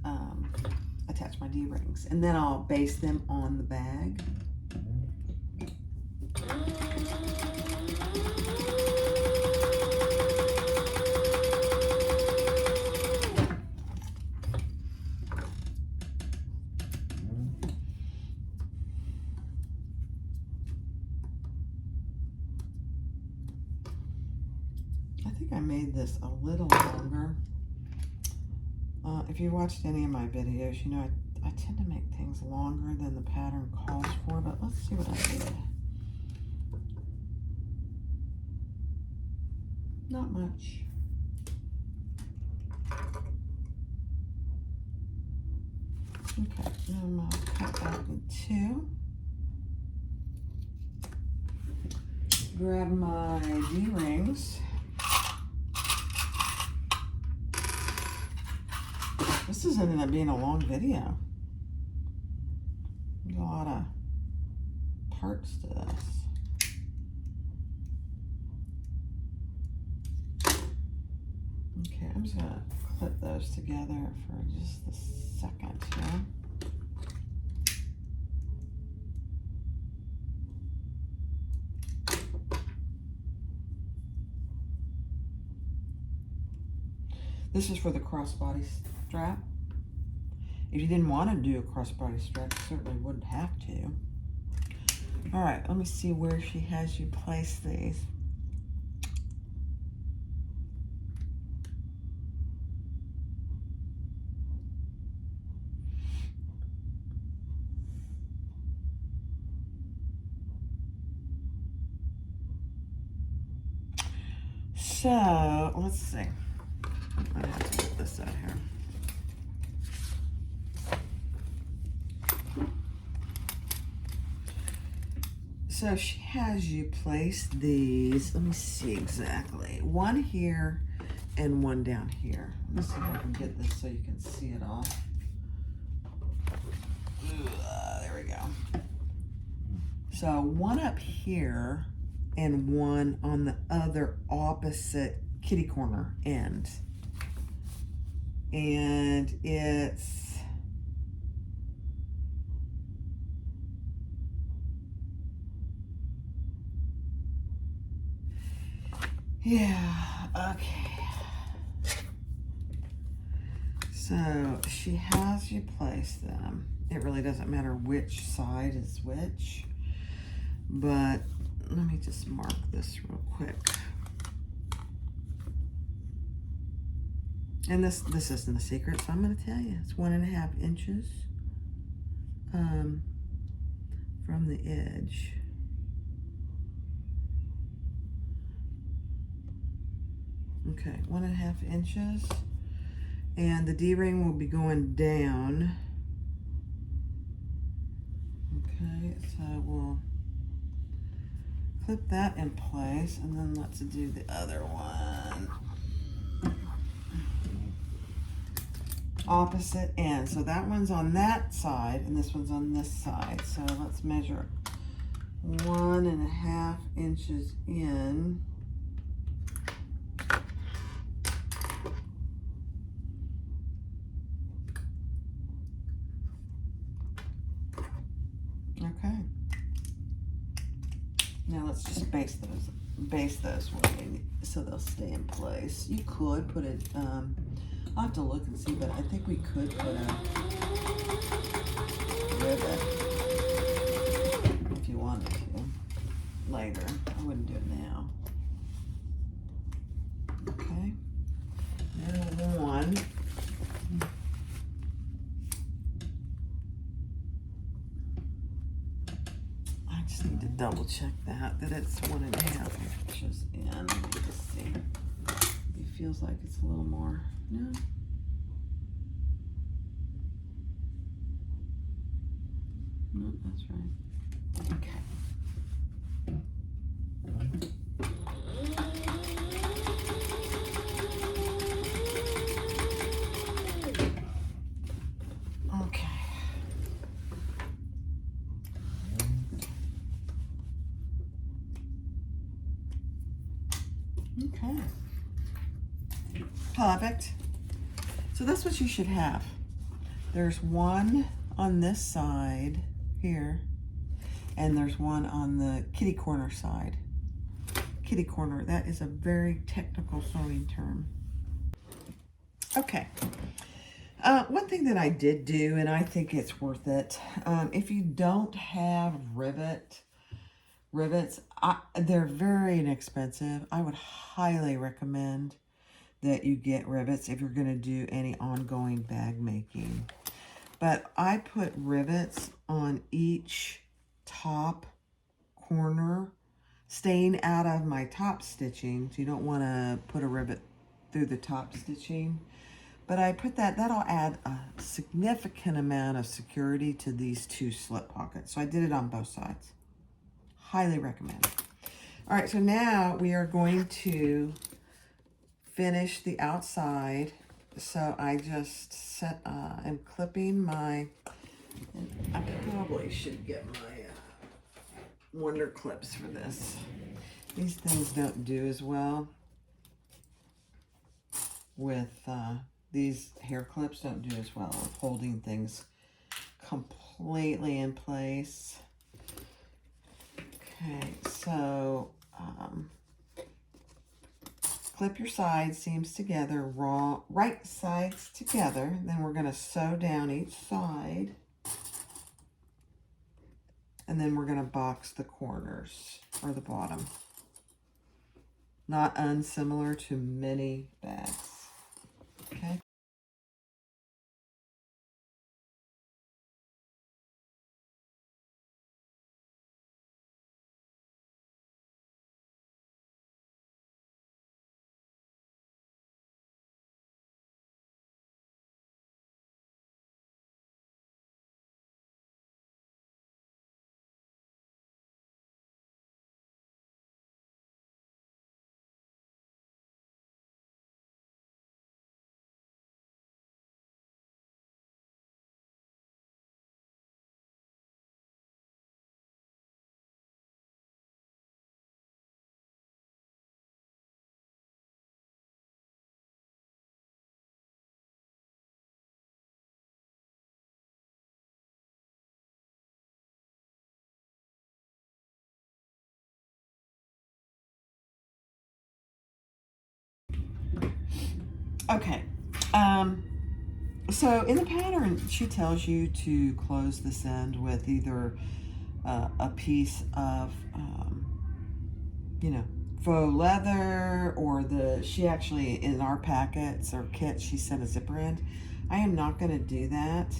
S1: attach my D-rings. And then I'll base them on the bag. I think I made this a little longer. If you watched any of my videos, you know I tend to make things longer than the pattern calls for, but let's see what I did. Not much. Okay, now I'm going to cut that in two. Grab my D-rings. This is ended up being a long video. There's a lot of parts to this. Okay, I'm just gonna clip those together for just a second here. This is for the crossbody strap. If you didn't want to do a crossbody strap, you certainly wouldn't have to. All right, let me see where she has you place these. So, let's see. I have to get this out here. So she has you place these, let me see exactly. One here and one down here. Let me see if I can get this so you can see it all. There we go. So one up here and one on the other opposite kitty corner end. And it's okay. So she has you place them. It really doesn't matter which side is which, but let me just mark this real quick. And this isn't a secret, so I'm going to tell you. It's 1.5 inches from the edge. Okay, 1.5 inches. And the D-ring will be going down. Okay, so we'll clip that in place, and then let's do the other one. Opposite end. So that one's on that side, and this one's on this side. So let's measure 1.5 inches in. Okay. Now let's just base those so they'll stay in place. You could put it, I'll have to look and see, but I think we could put a rivet if you wanted to later. I wouldn't do it now. Okay. Now one. Need to double check that it's 1.5 inches in. Let me just see. It feels like it's a little more. No. No, that's right. Okay. Okay. Perfect. So that's what you should have. There's one on this side here, and there's one on the kitty corner side. Kitty corner, that is a very technical sewing term. Okay. One thing that I did do, and I think it's worth it, if you don't have rivets, they're very inexpensive. I would highly recommend that you get rivets if you're going to do any ongoing bag making. But I put rivets on each top corner, staying out of my top stitching. So you don't want to put a rivet through the top stitching. But I put that'll add a significant amount of security to these two slip pockets. So I did it on both sides. Highly recommend it. All right, so now we are going to finish the outside. So I just am clipping my, I probably should get my Wonder clips for this. These things don't do as well. with these hair clips don't do as well with holding things completely in place. Okay, so clip your side seams together, right sides together. Then we're going to sew down each side. And then we're going to box the corners, or the bottom. Not unsimilar to many bags. Okay. Okay. So in the pattern, she tells you to close this end with either a piece of, you know, faux leather, or she actually, in our packets or kits, she sent a zipper end. I am not going to do that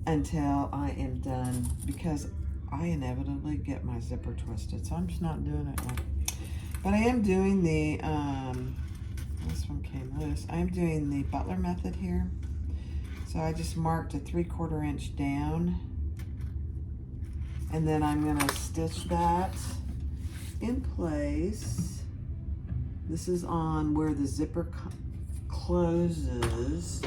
S1: until I am done, because I inevitably get my zipper twisted. So I'm just not doing it yet. But I am doing the, this one came loose. I'm doing the Butler method here. So I just marked a 3/4 inch down. And then I'm gonna stitch that in place. This is on where the zipper closes.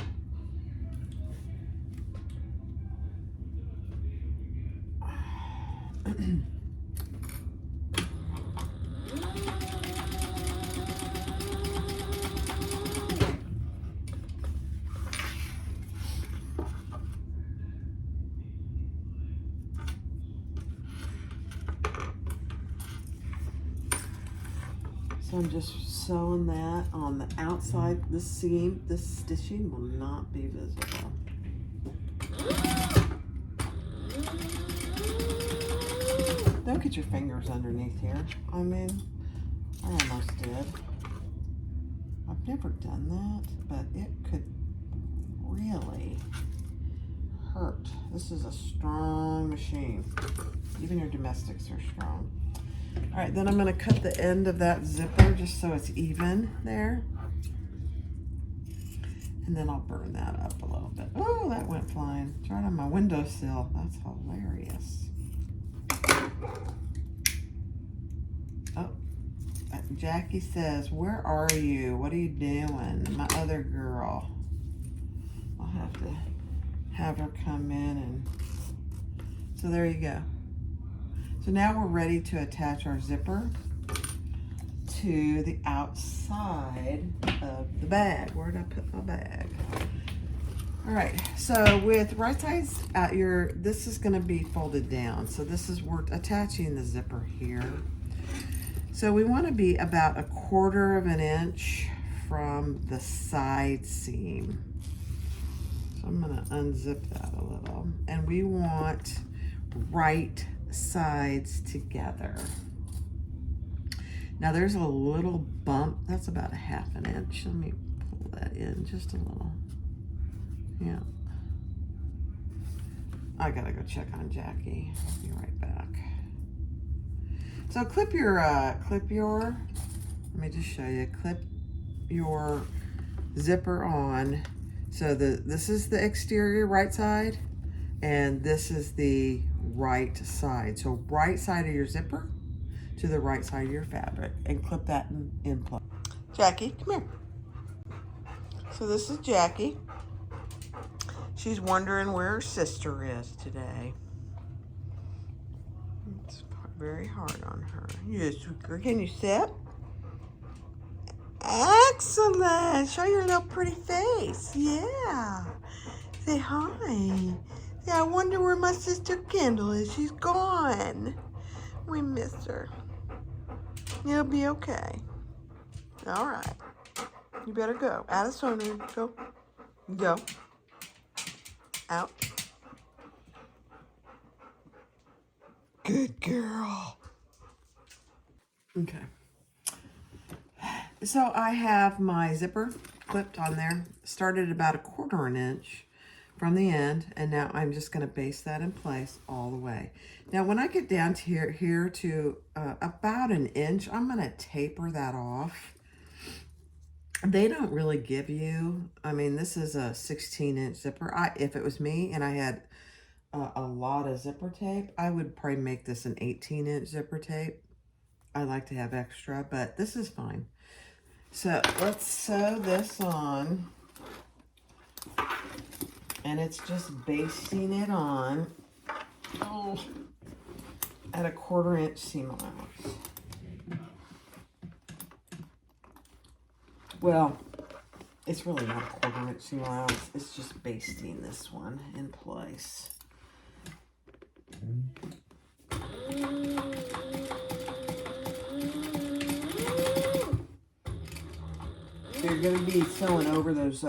S1: So I'm just sewing that on the outside. This seam, this stitching will not be visible. Don't get your fingers underneath here. I mean, I almost did. I've never done that, but it could really hurt. This is a strong machine. Even your domestics are strong. All right, then I'm going to cut the end of that zipper just so it's even there. And then I'll burn that up a little bit. Oh, that went flying. It's right on my windowsill. That's hilarious. Oh, Jackie says, where are you? What are you doing? My other girl. I'll have to have her come in. And so there you go. So now we're ready to attach our zipper to the outside of the bag. Where did I put my bag? All right, so with right sides out, this is gonna be folded down. So we're attaching the zipper here. So we wanna be about 1/4 inch from the side seam. So I'm gonna unzip that a little. And we want right sides together. Now there's a little bump, that's about 1/2 inch. Let me pull that in just a little. Yeah. I gotta go check on Jackie. I'll be right back. So clip your, let me just show you, clip your zipper on. So this is the exterior right side, and this is the right side. So right side of your zipper to the right side of your fabric, and clip that in place. Jackie, come here. So this is Jackie. She's wondering where her sister is today. It's very hard on her. Yes, can you sit? Excellent. Show your little pretty face. Yeah. Say hi. Say, I wonder where my sister Kendall is. She's gone. We miss her. You'll be okay. All right. You better go. Out of swimming. Go. Go. Out. Good girl. Okay. So I have my zipper clipped on there. Started about 1/4 inch from the end, and now I'm just going to base that in place all the way. Now when I get down to here to about 1 inch, I'm going to taper that off. They don't really give you, I mean, this is a 16-inch zipper. If it was me and I had a lot of zipper tape, I would probably make this an 18-inch zipper tape. I like to have extra, but this is fine. So let's sew this on, and it's just basting it on at a 1/4 inch seam allowance. Well, it's really not a 1/4 inch seam allowance. It's just basting this one in place. You're going to be sewing over those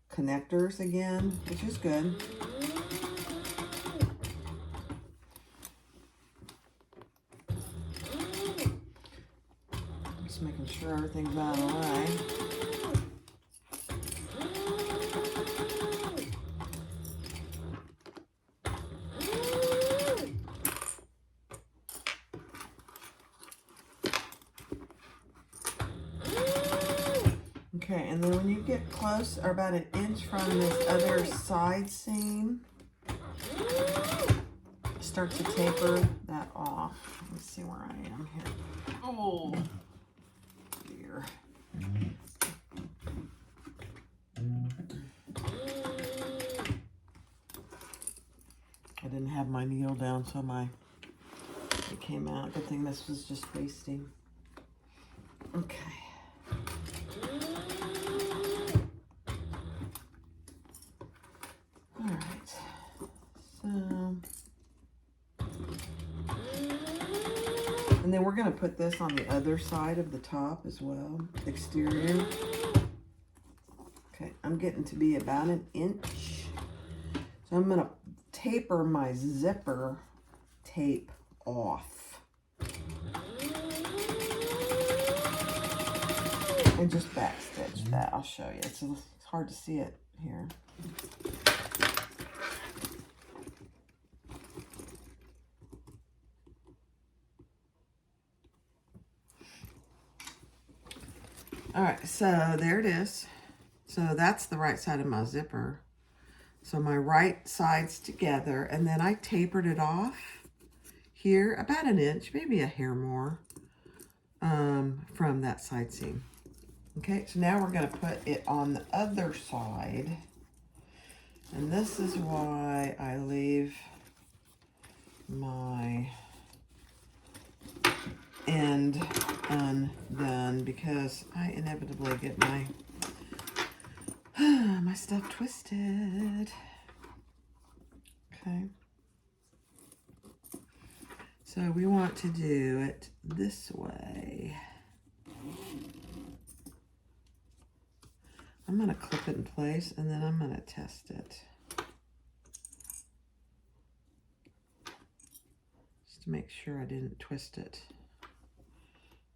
S1: connectors again, which is good. Just making sure everything's out of the way. Okay, and then when you get close, or about 1 inch from this other side seam, start to taper that off. Let's see where I am here. Oh, dear. I didn't have my needle down, so it came out. Good thing this was just basting. Okay. Alright, so, and then we're going to put this on the other side of the top as well, exterior. Okay, I'm getting to be about 1 inch. So I'm going to taper my zipper tape off. And just backstitch that. I'll show you. It's hard to see it here. All right, so there it is. So that's the right side of my zipper. So my right side's together, and then I tapered it off here about 1 inch, maybe a hair more, from that side seam. Okay, so now we're going to put it on the other side, and this is why I leave my end undone, because I inevitably get my my stuff twisted. Okay, so we want to do it this way. I'm going to clip it in place, and then I'm going to test it just to make sure I didn't twist it,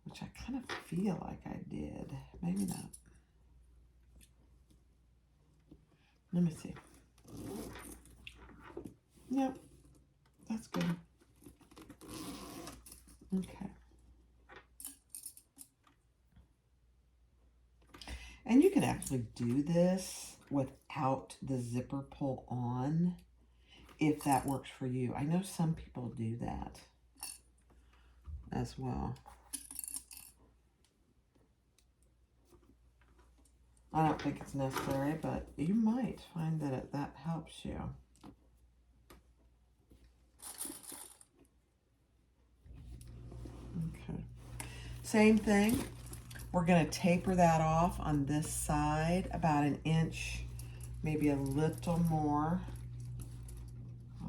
S1: which I kind of feel like I did. Maybe not. Let me see. Yep, that's good. Okay. And you can actually do this without the zipper pull on, if that works for you. I know some people do that as well. I don't think it's necessary, but you might find that that helps you. Okay. Same thing. We're going to taper that off on this side about an inch, maybe a little more.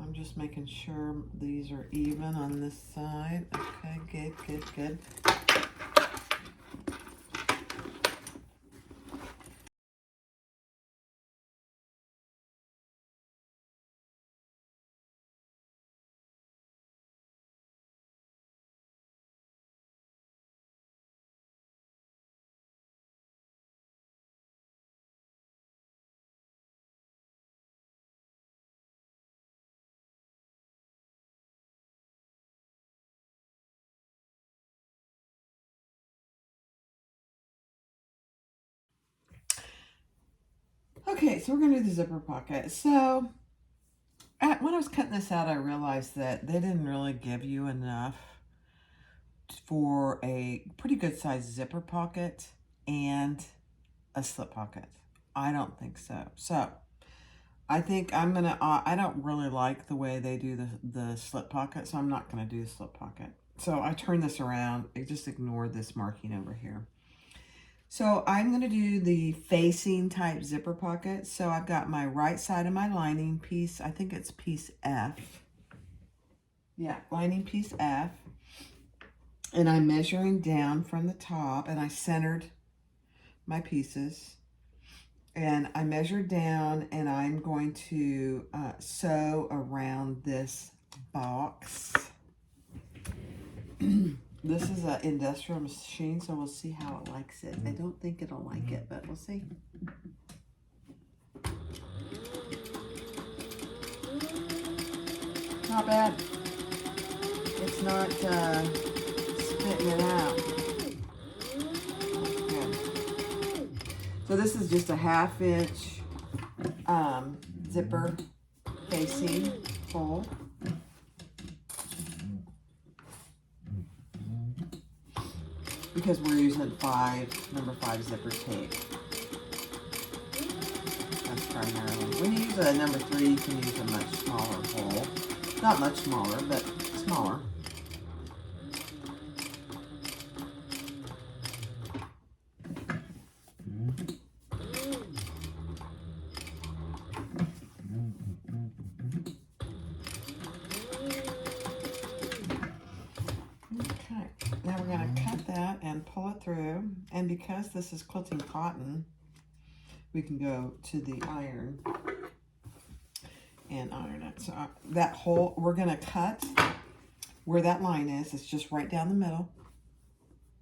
S1: I'm just making sure these are even on this side. Okay, good, good, good. Okay, so we're going to do the zipper pocket. So when I was cutting this out, I realized that they didn't really give you enough for a pretty good sized zipper pocket and a slip pocket. I don't think so. So I think I'm going to, I don't really like the way they do the slip pocket, so I'm not going to do the slip pocket. So I turned this around. I just ignored this marking over here. So I'm going to do the facing type zipper pocket. So I've got my right side of my lining piece. I think it's piece F. Yeah, lining piece F. And I'm measuring down from the top, and I centered my pieces. And I measured down, and I'm going to sew around this box. This is an industrial machine, so we'll see how it likes it. I don't think it'll like it, but we'll see. Not bad. It's not spitting it out. Okay. So this is just a 1/2 inch zipper facing hole. Because we're using number 5 zipper tape. That's primarily. When you use a number 3, you can use a much smaller hole. Not much smaller, but smaller. Okay, now we're going to cut that and pull it through. And because this is quilting cotton, we can go to the iron and iron it. So that hole, we're going to cut where that line is. It's just right down the middle.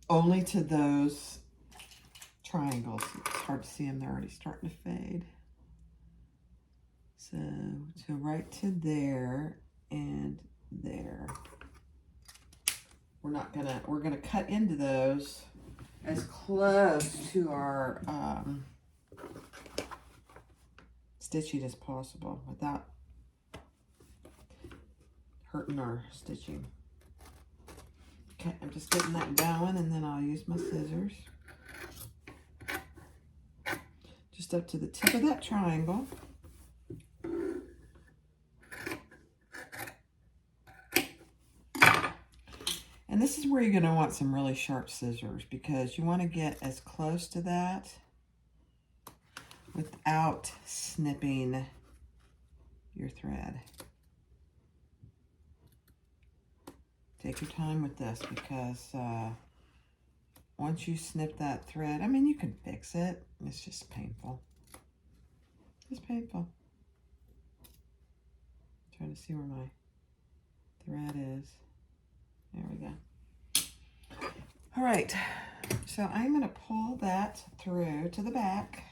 S1: Only to those triangles. It's hard to see them. They're already starting to fade. So right to there and there. We're gonna cut into those as close to our stitching as possible without hurting our stitching. Okay, I'm just getting that going, and then I'll use my scissors. Just up to the tip of that triangle. And this is where you're going to want some really sharp scissors, because you want to get as close to that without snipping your thread. Take your time with this, because once you snip that thread, I mean, you can fix it. It's just painful. It's painful. I'm trying to see where my thread is. There we go. All right, so I'm going to pull that through to the back,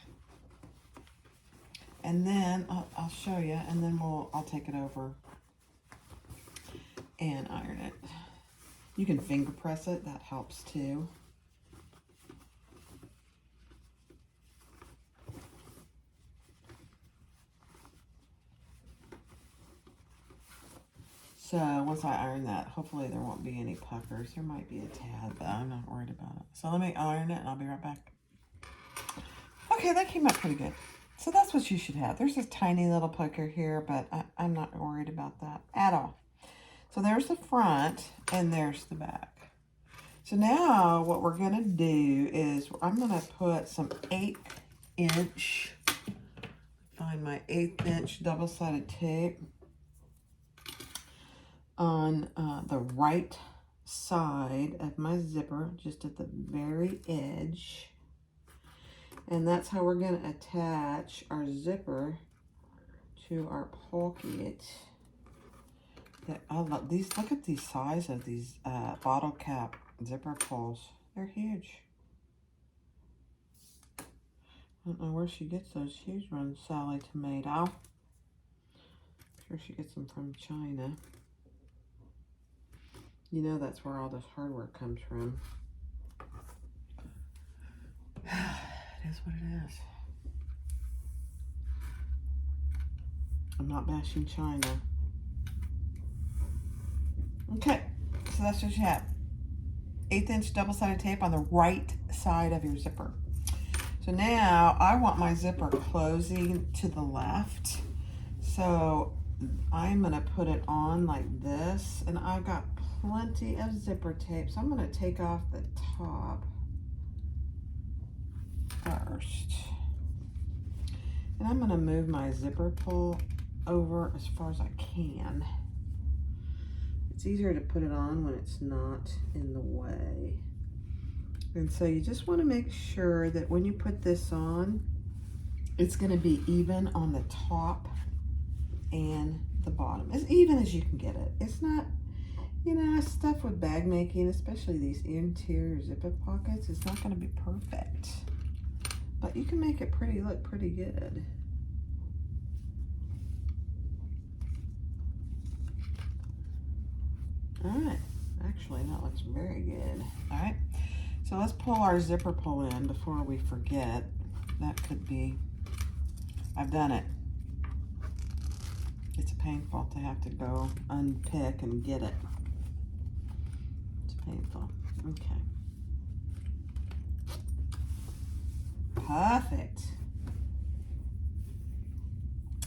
S1: and then I'll show you, and then I'll take it over and iron it. You can finger press it, that helps too. So once I iron that, hopefully there won't be any puckers. There might be a tad, but I'm not worried about it. So let me iron it and I'll be right back. Okay, that came out pretty good. So that's what you should have. There's a tiny little pucker here, but I'm not worried about that at all. So there's the front and there's the back. So now what we're gonna do is I'm gonna put some 1/8" find my 1/8" double-sided tape on the right side of my zipper, just at the very edge. And that's how we're going to attach our zipper to our pocket. I love these. Look at the size of these bottle cap zipper pulls. They're huge. I don't know where she gets those huge ones, Sally Tomato. I'm sure she gets them from China. You know that's where all this hardware comes from. It is what it is. I'm not bashing China. Okay, so that's what you have. 1/8" double-sided tape on the right side of your zipper. So now I want my zipper closing to the left. So I'm gonna put it on like this, and I've got plenty of zipper tape. So I'm gonna take off the top first. And I'm gonna move my zipper pull over as far as I can. It's easier to put it on when it's not in the way. And so you just want to make sure that when you put this on, it's going to be even on the top and the bottom, as even as you can get it. It's not, you know, stuff with bag making, especially these interior zipper pockets, it's not going to be perfect. But you can make it look pretty good. All right, actually that looks very good. All right, so let's pull our zipper pull in before we forget. That could be, I've done it. It's painful to have to go unpick and get it. It's painful. Okay. Perfect.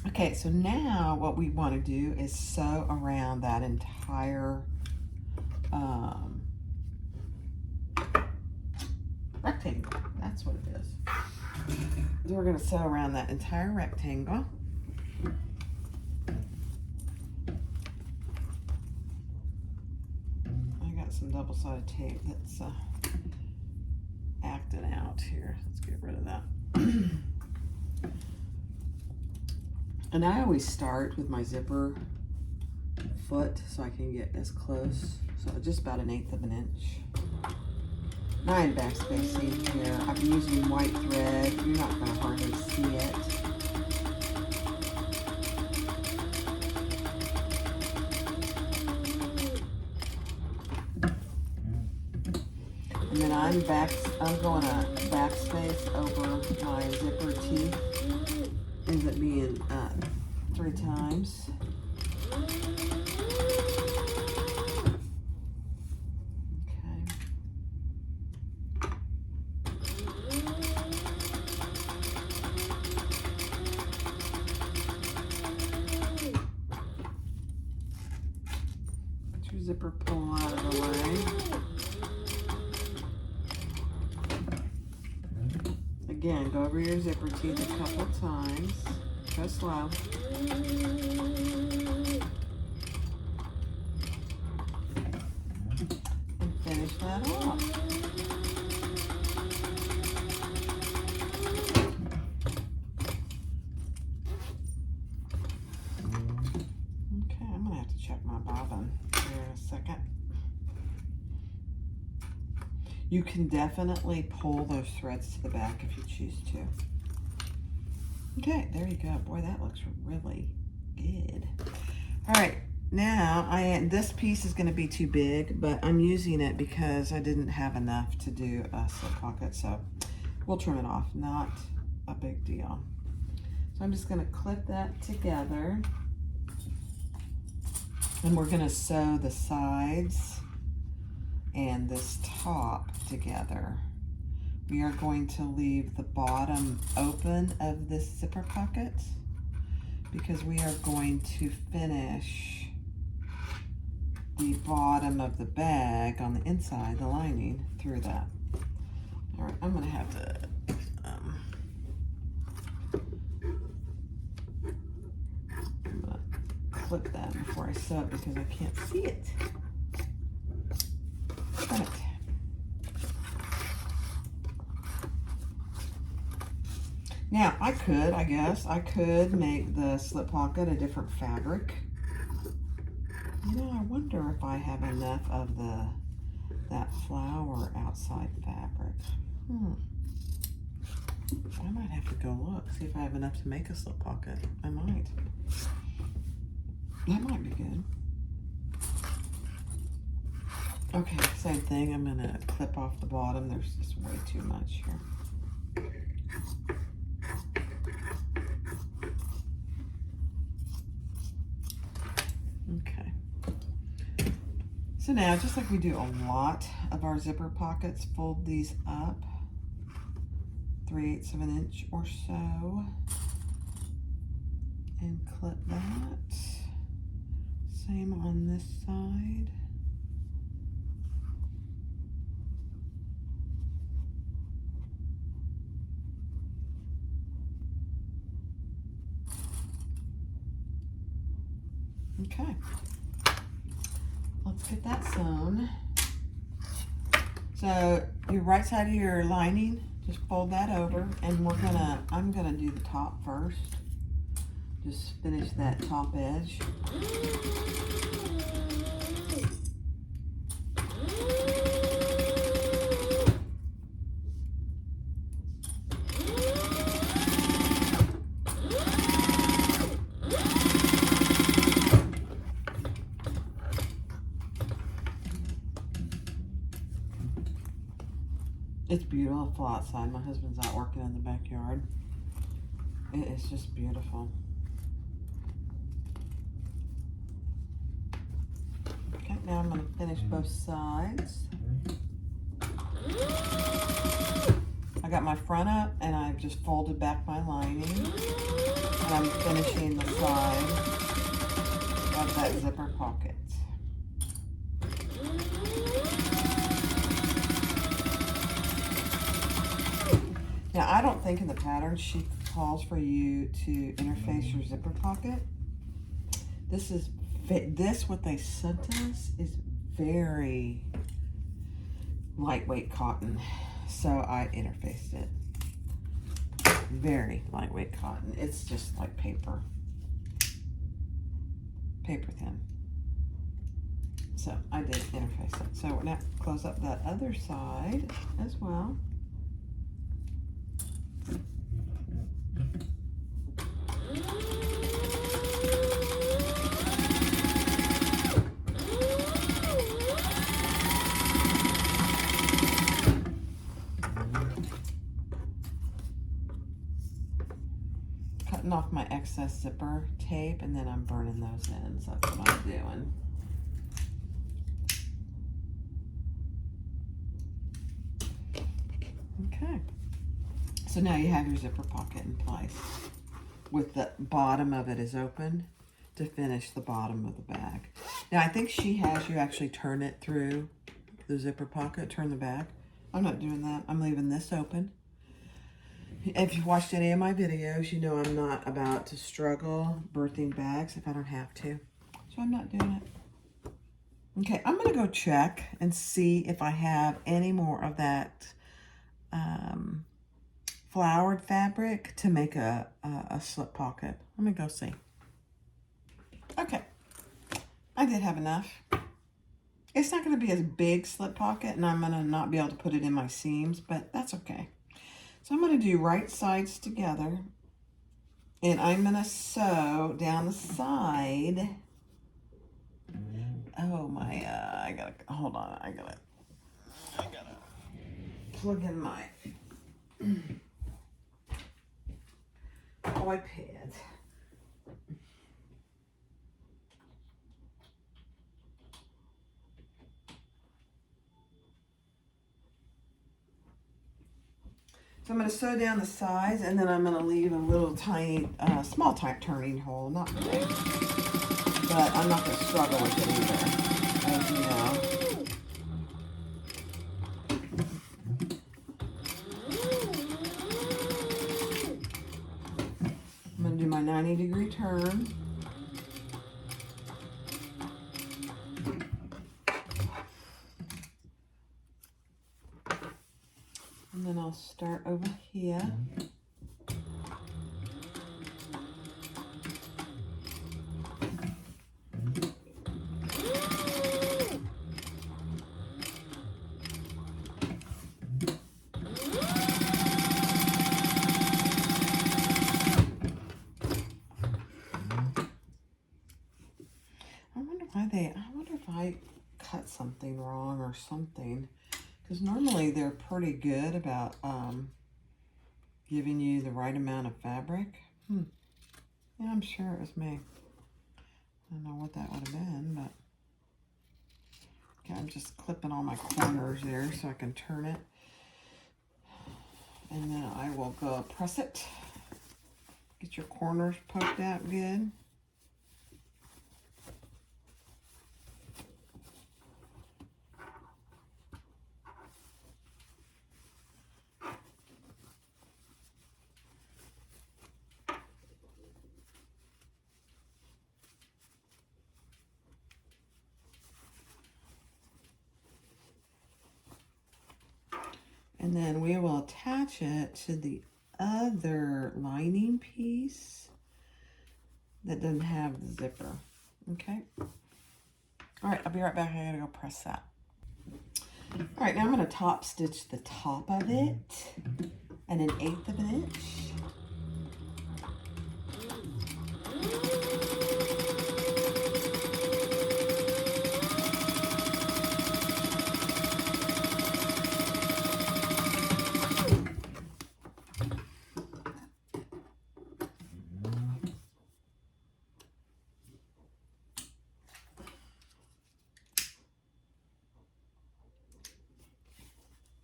S1: Okay, so now what we want to do is sew around that entire rectangle. That's what it is. So we're going to sew around that entire rectangle. I got some double-sided tape that's acting out here. Let's get rid of that. And I always start with my zipper foot so I can get as close. So just about 1/8 of an inch. Now I'm backspacing here. I'm using white thread. You're not going to hardly see it. And then I'm going to backspace over my zipper teeth. Ends up being 3 times. Zipper pull out of the way. Again, go over your zipper teeth a couple times. Go slow. And finish that off. Okay, I'm gonna have to check my bobbin. A second. You can definitely pull those threads to the back if you choose to. Okay, there you go. Boy, that looks really good. All right, now this piece is going to be too big, but I'm using it because I didn't have enough to do a slip pocket, so we'll trim it off. Not a big deal. So I'm just going to clip that together. And we're going to sew the sides and this top together. We are going to leave the bottom open of this zipper pocket because we are going to finish the bottom of the bag on the inside, the lining, through that. All right, I'm gonna have to I'm gonna clip that before I sew it because I can't see it. Right. Now, I could make the slip pocket a different fabric. You know, I wonder if I have enough of that flower outside fabric. I might have to go look, see if I have enough to make a slip pocket. I might. That might be good. Okay, same thing. I'm gonna clip off the bottom. There's just way too much here. Okay. So now, just like we do a lot of our zipper pockets, fold these up 3/8 of an inch or so and clip that. Same on this side. Okay, let's get that sewn. So your right side of your lining, just fold that over, and I'm gonna do the top first. Just finish that top edge. It's beautiful outside. My husband's out working in the backyard. It is just beautiful. Okay, now I'm going to finish both sides. I got my front up and I've just folded back my lining. And I'm finishing the side of that zipper pocket. Now, I don't think in the pattern she calls for you to interface your zipper pocket. This what they sent us is very lightweight cotton, so I interfaced it. Very lightweight cotton. It's just like paper thin. So I did interface it. So we're now close up that other side as well. Cutting off my excess zipper tape, and then I'm burning those ends. That's what I'm doing. Okay. So now you have your zipper pocket in place with the bottom of it is open to finish the bottom of the bag. Now I think she has you actually turn it through the zipper pocket, turn the bag. I'm not doing that. I'm leaving this open. If you've watched any of my videos, you know I'm not about to struggle birthing bags if I don't have to. So I'm not doing it. Okay, I'm gonna go check and see if I have any more of that flowered fabric to make a slip pocket. Let me go see. Okay, I did have enough. It's not going to be a big slip pocket, and I'm going to not be able to put it in my seams, but that's okay. So I'm going to do right sides together, and I'm going to sew down the side. Oh my, I gotta, hold on, I gotta plug in my iPad. So I'm going to sew down the sides, and then I'm going to leave a little tiny, small type turning hole. Not big, but I'm not going to struggle with it either. 90-degree turn. And then I'll start over here. I wonder if I cut something wrong or something. Because normally they're pretty good about giving you the right amount of fabric. Yeah, I'm sure it was me. I don't know what that would have been, but okay, I'm just clipping all my corners there so I can turn it. And then I will go press it. Get your corners poked out good. And then we will attach it to the other lining piece that doesn't have the zipper. Okay. All right, I'll be right back. I gotta go press that. All right, now I'm gonna top stitch the top of it and 1/8 of an inch.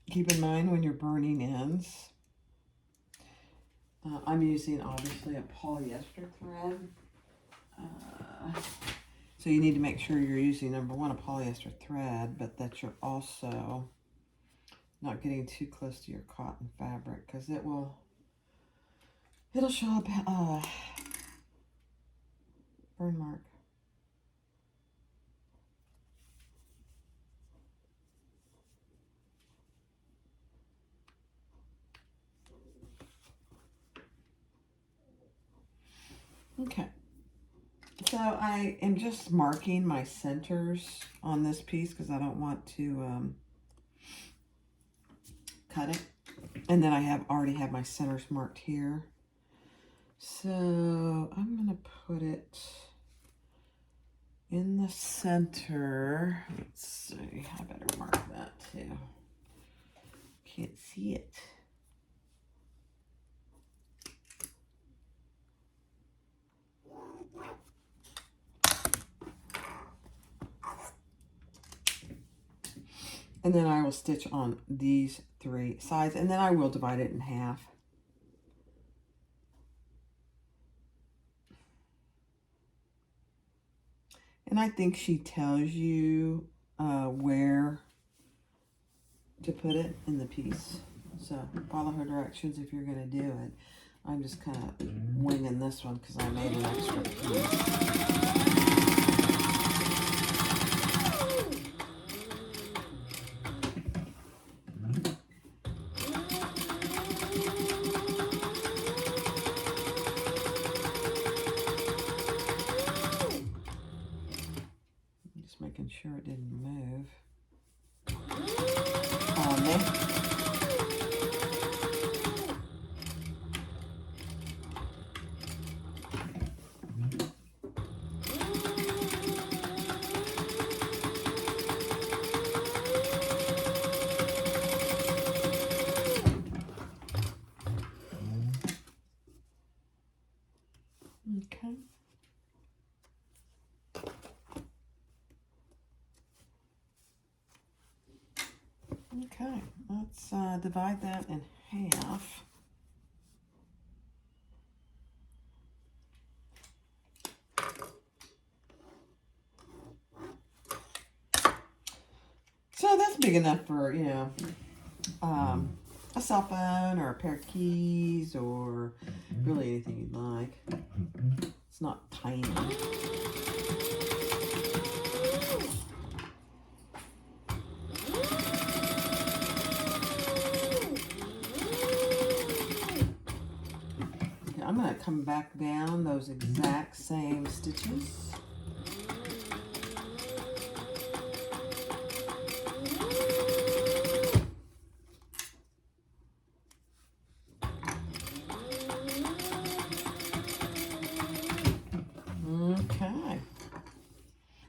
S1: Keep in mind when you're burning ends, I'm using obviously a polyester thread. So you need to make sure you're using, number one, a polyester thread, but that you're also not getting too close to your cotton fabric, because it'll show up burn mark. Okay, so I am just marking my centers on this piece because I don't want to cut it. And then I already have my centers marked here. So I'm gonna put it in the center. Let's see, I better mark that too. Can't see it. And then I will stitch on these 3 sides, and then I will divide it in half. And I think she tells you where to put it in the piece. So follow her directions if you're going to do it. I'm just kind of winging this one because I made an extra piece. Making sure it didn't move on me. Okay. Okay, let's divide that in half. So that's big enough for, you know, a cell phone or a pair of keys or really anything you'd like. It's not tiny. Okay, I'm going to come back down those exact same stitches. Okay.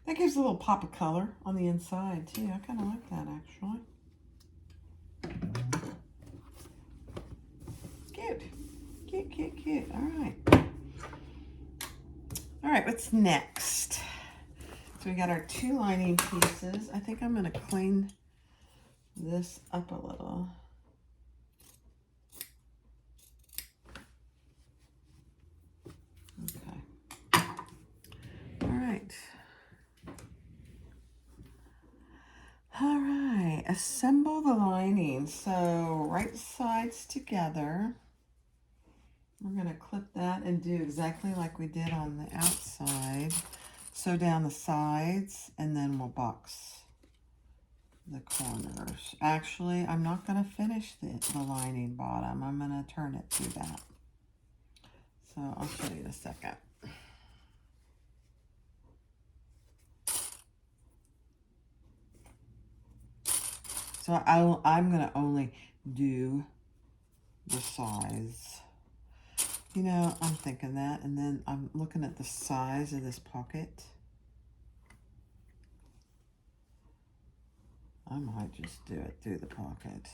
S1: That gives a little pop of color on the inside too. I kind of like that actually. Cute. Cute, cute, cute. All right. All right, what's next? So we got our 2 lining pieces. I think I'm going to clean this up a little. Okay. All right. All right, assemble the lining. So right sides together. We're going to clip that and do exactly like we did on the outside. Sew down the sides and then we'll box the corners. Actually, I'm not going to finish the lining bottom. I'm going to turn it to that. So I'll show you in a second. So I'm going to only do the size. You know, I'm thinking that, and then I'm looking at the size of this pocket. I might just do it through the pocket.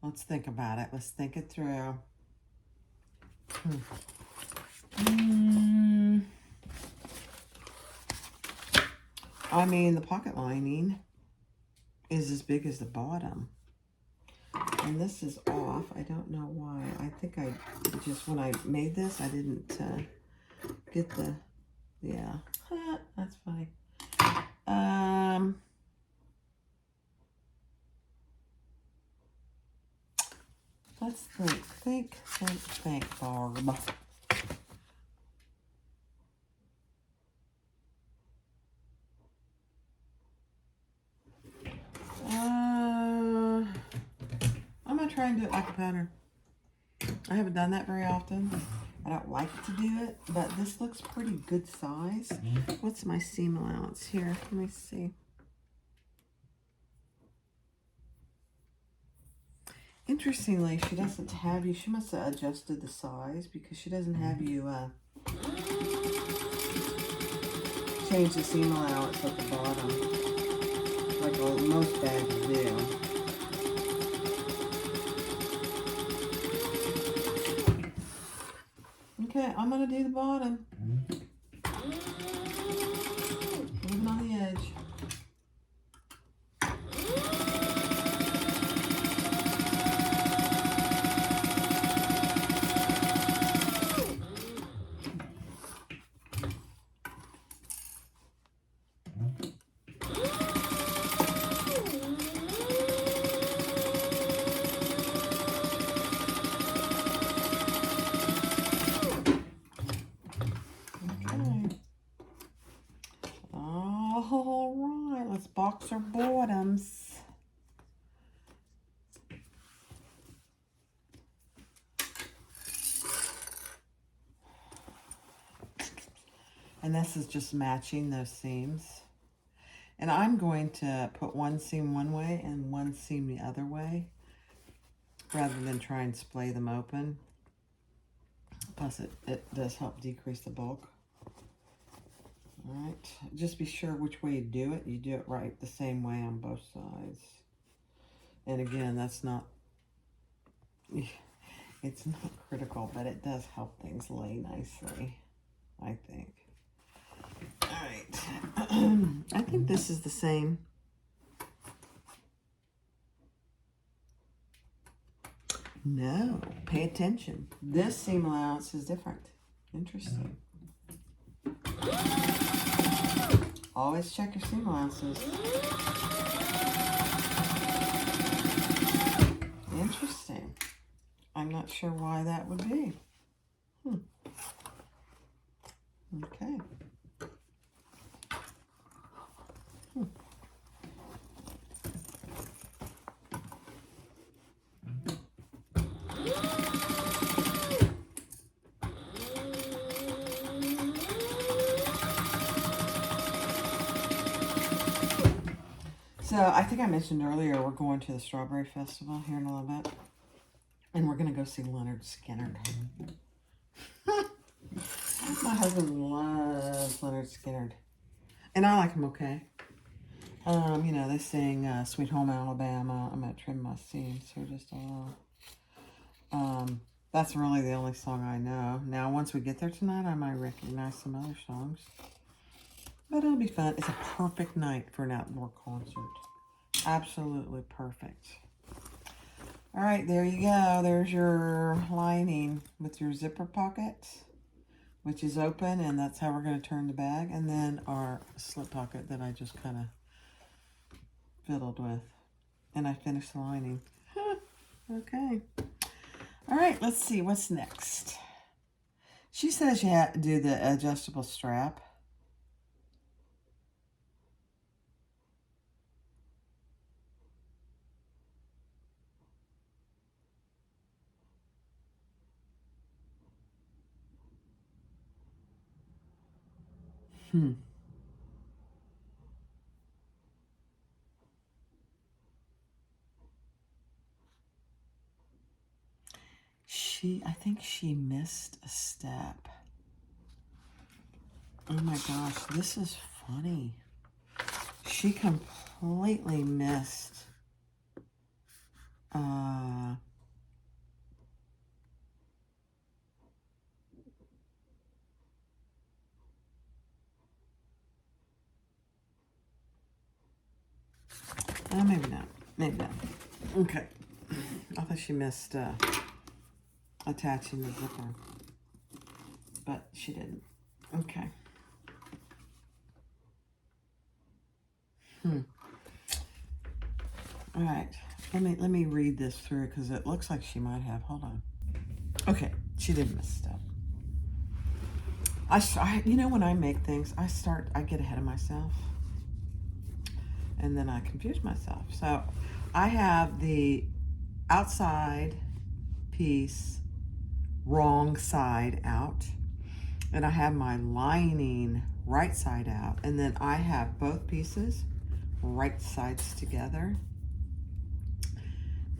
S1: Let's think about it. Let's think it through. I mean, the pocket lining is as big as the bottom. And this is off. I don't know why. I think I just, when I made this, I didn't get the, yeah. That's funny. Let's think, Barb. I'm going to try and do it like a pattern. I haven't done that very often. I don't like to do it, but this looks pretty good size. What's my seam allowance here? Let me see. Interestingly, she doesn't have you, she must have adjusted the size because she doesn't have you change the seam allowance at the bottom like most bags do. Okay, I'm going to do the bottom. Leave it on the edge. Alright, let's box our bottoms. And this is just matching those seams. And I'm going to put one seam one way and one seam the other way, rather than try and splay them open. Plus it does help decrease the bulk. All right, just be sure which way you do it. You do it right the same way on both sides. And again, that's not, it's not critical, but it does help things lay nicely, I think. All right, I think this is the same. No, pay attention. This seam allowance is different. Interesting. Always check your seam allowances. I'm not sure why that would be. Okay. So I think I mentioned earlier we're going to the Strawberry Festival here in a little bit. And we're going to go see Leonard Skinner. My husband loves Leonard Skinner. And I like him okay. You know, they sing Sweet Home Alabama. I'm going to trim my seams here just a little. That's really the only song I know. Now, once we get there tonight, I might recognize some other songs. But it'll be fun. It's a perfect night for an outdoor concert. Absolutely perfect. All right, there you go. There's your lining with your zipper pocket, which is open, and that's how we're going to turn the bag. And then our slip pocket that I just kind of fiddled with. And I finished the lining. Okay. All right, let's see. What's next? She says you have to do the adjustable strap. I think she missed a step. Oh my gosh, this is funny. She completely missed. Maybe not. Maybe not. Okay. I thought she missed attaching the zipper, but she didn't. Okay. All right. Let me read this through because it looks like she might have. Hold on. Okay, she didn't miss a step. You know, when I make things, I get ahead of myself. And then I confuse myself. So I have the outside piece wrong side out. And I have my lining right side out. And then I have both pieces right sides together.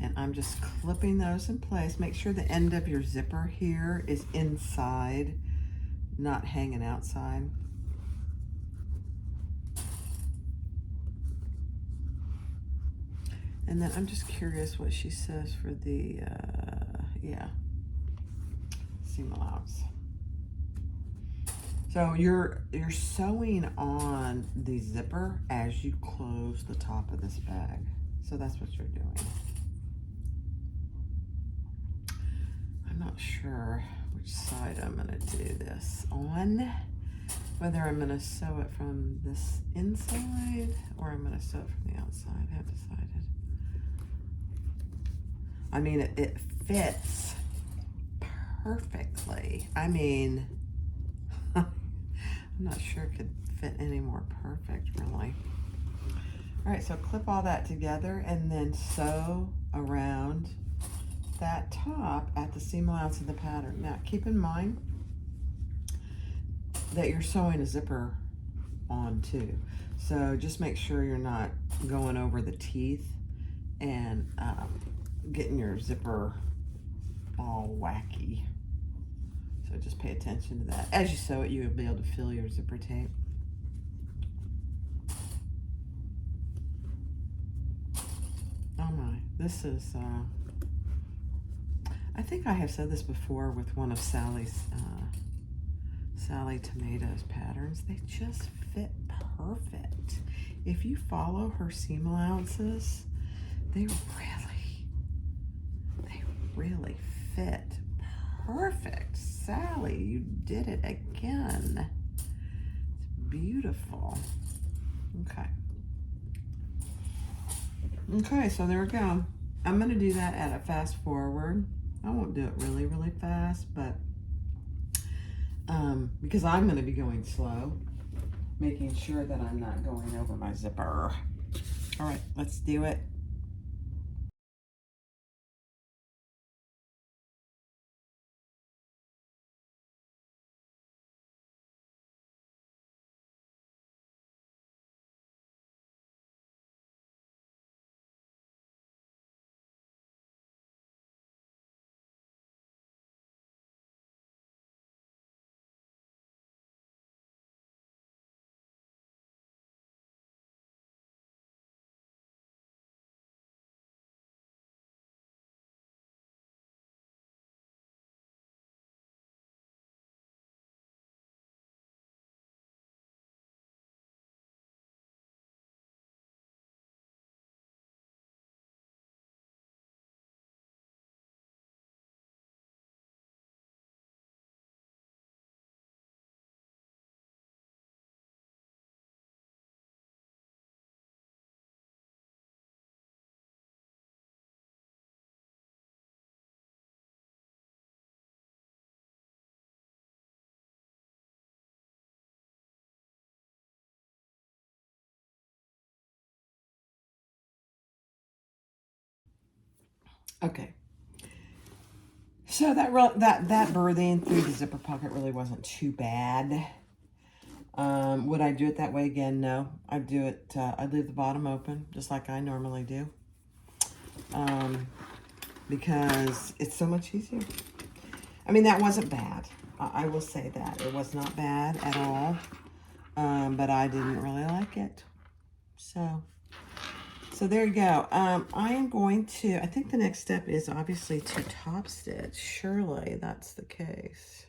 S1: And I'm just clipping those in place. Make sure the end of your zipper here is inside, not hanging outside. And then I'm just curious what she says for the, seam allowance. So you're sewing on the zipper as you close the top of this bag. So that's what you're doing. I'm not sure which side I'm gonna do this on. Whether I'm gonna sew it from this inside or I'm gonna sew it from the outside, I have decided. I mean, it fits perfectly. I mean, I'm not sure it could fit any more perfect, really. All right, so clip all that together and then sew around that top at the seam allowance of the pattern. Now, keep in mind that you're sewing a zipper on too. So just make sure you're not going over the teeth and getting your zipper all wacky. So just pay attention to that. As you sew it, you'll be able to feel your zipper tape. Oh my, this is, I think I have said this before with one of Sally Tomato's patterns. They just fit perfect. If you follow her seam allowances, they really fit perfect. Sally, you did it again. It's beautiful. Okay. Okay, so there we go. I'm going to do that at a fast forward I won't do it really, really fast, but because I'm going to be going slow, making sure that I'm not going over my zipper. All right, let's do it. Okay. So that birthing through the zipper pocket really wasn't too bad. Would I do it that way again? No. I'd do it, I'd leave the bottom open, just like I normally do. Because it's so much easier. I mean, that wasn't bad. I will say that. It was not bad at all. But I didn't really like it. So there you go. I am going to, I think the next step is obviously to top stitch. Surely that's the case.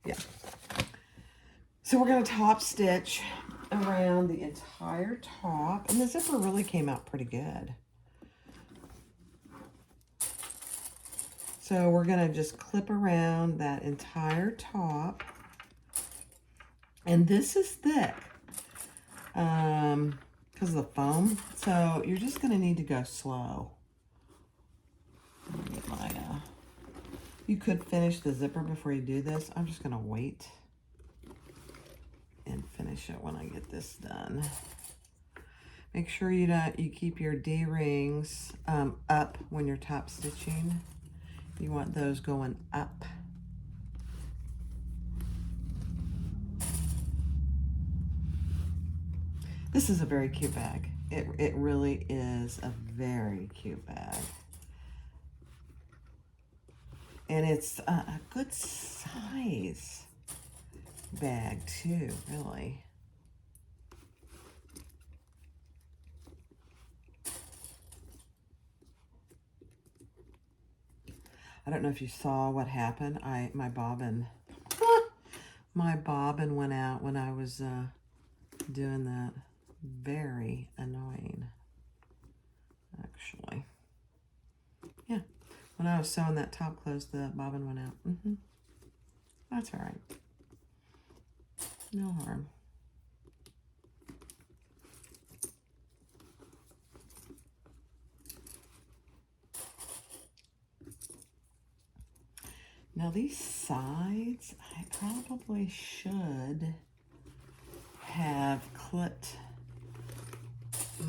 S1: Yeah. So we're going to top stitch around the entire top. And the zipper really came out pretty good. So we're going to just clip around that entire top. And this is thick because of the foam. So you're just going to need to go slow. Let me get my, you could finish the zipper before you do this. I'm just going to wait and finish it when I get this done. Make sure you keep your D-rings up when you're top stitching. You want those going up. This is a very cute bag. It really is a very cute bag. And it's a good size bag too, really. I don't know if you saw what happened. My bobbin went out when I was doing that. Very annoying, actually. Yeah, when I was sewing that top close, the bobbin went out. That's all right. No harm. Now these sides, I probably should have clipped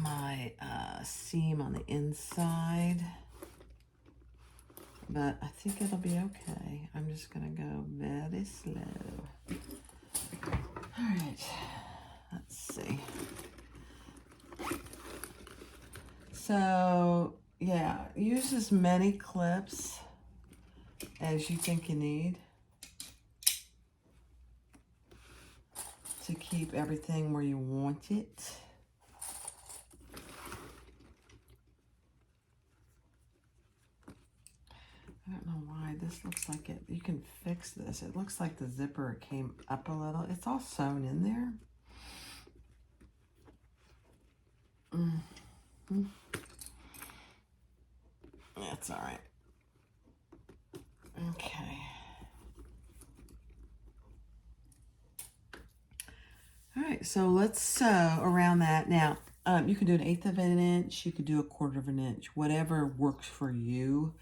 S1: my seam on the inside, but I think it'll be okay. I'm just gonna go very slow. All right, let's see. So yeah, use as many clips as you think you need to keep everything where you want it. I don't know why this looks like it. You can fix this. It looks like the zipper came up a little. It's all sewn in there. That's all right. Okay. All right, so let's sew around that. Now, You can do 1/8 of an inch, you could do 1/4 of an inch, whatever works for you.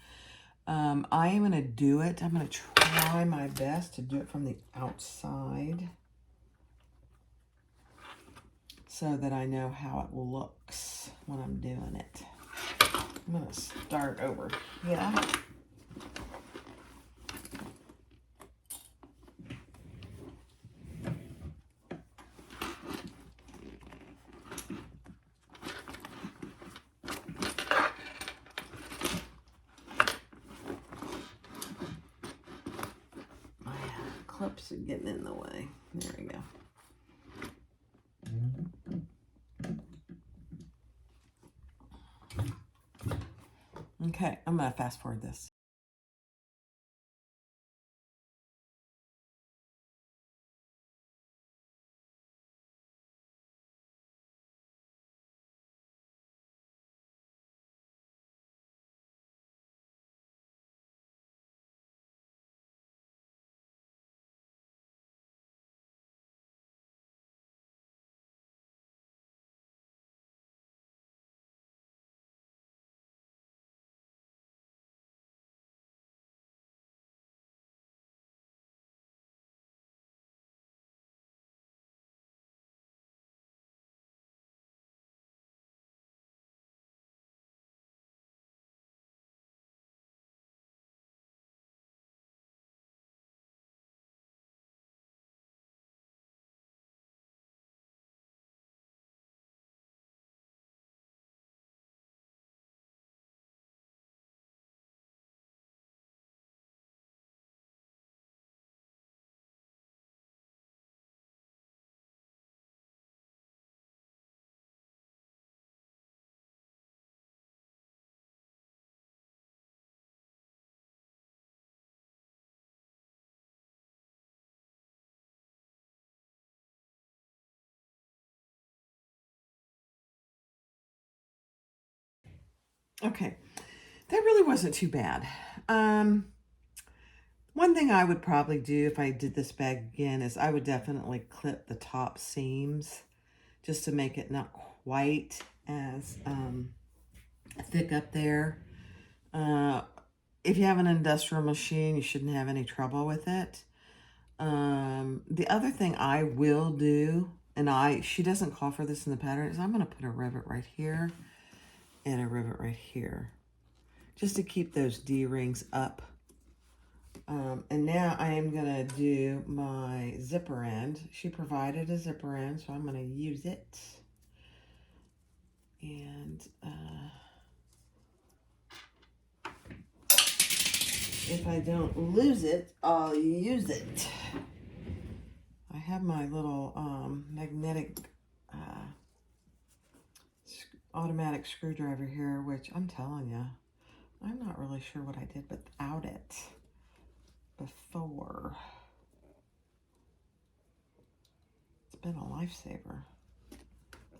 S1: I am going to do it. I'm going to try my best to do it from the outside so that I know how it looks when I'm doing it. I'm going to start over here. Clips are getting in the way. There we go. Okay, I'm going to fast forward this. Okay, that really wasn't too bad. One thing I would probably do if I did this bag again is I would definitely clip the top seams just to make it not quite as thick up there. If you have an industrial machine, you shouldn't have any trouble with it. The other thing I will do, and she doesn't call for this in the pattern, is I'm going to put a rivet right here and a rivet right here, just to keep those D-rings up. And now I am going to do my zipper end. She provided a zipper end, so I'm going to use it. And if I don't lose it, I'll use it. I have my little magnetic automatic screwdriver here, which I'm telling you, I'm not really sure what I did without it before. It's been a lifesaver.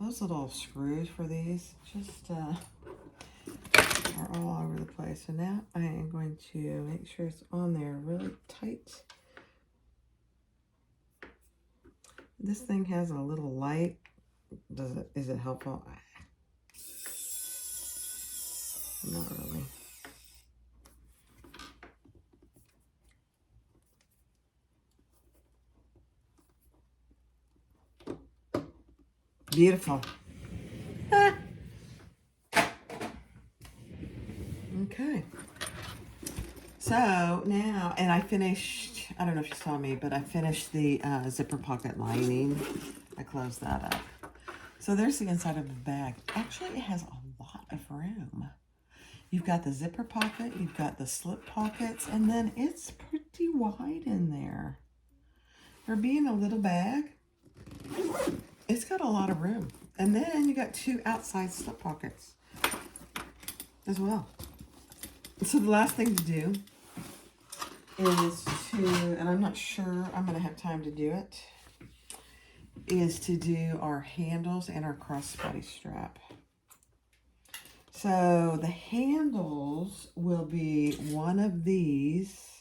S1: Those little screws for these just are all over the place. So now I am going to make sure it's on there really tight. This thing has a little light. Is it helpful? Not really. Beautiful. Okay. So now, and I finished, I don't know if you saw me, but I finished the zipper pocket lining. I closed that up. So there's the inside of the bag. Actually, it has a lot of room. You've got the zipper pocket, you've got the slip pockets, and then it's pretty wide in there. For being a little bag, it's got a lot of room. And then you got 2 outside slip pockets as well. So the last thing to do is to, and I'm not sure I'm going to have time to do it, is to do our handles and our crossbody strap. So the handles will be one of these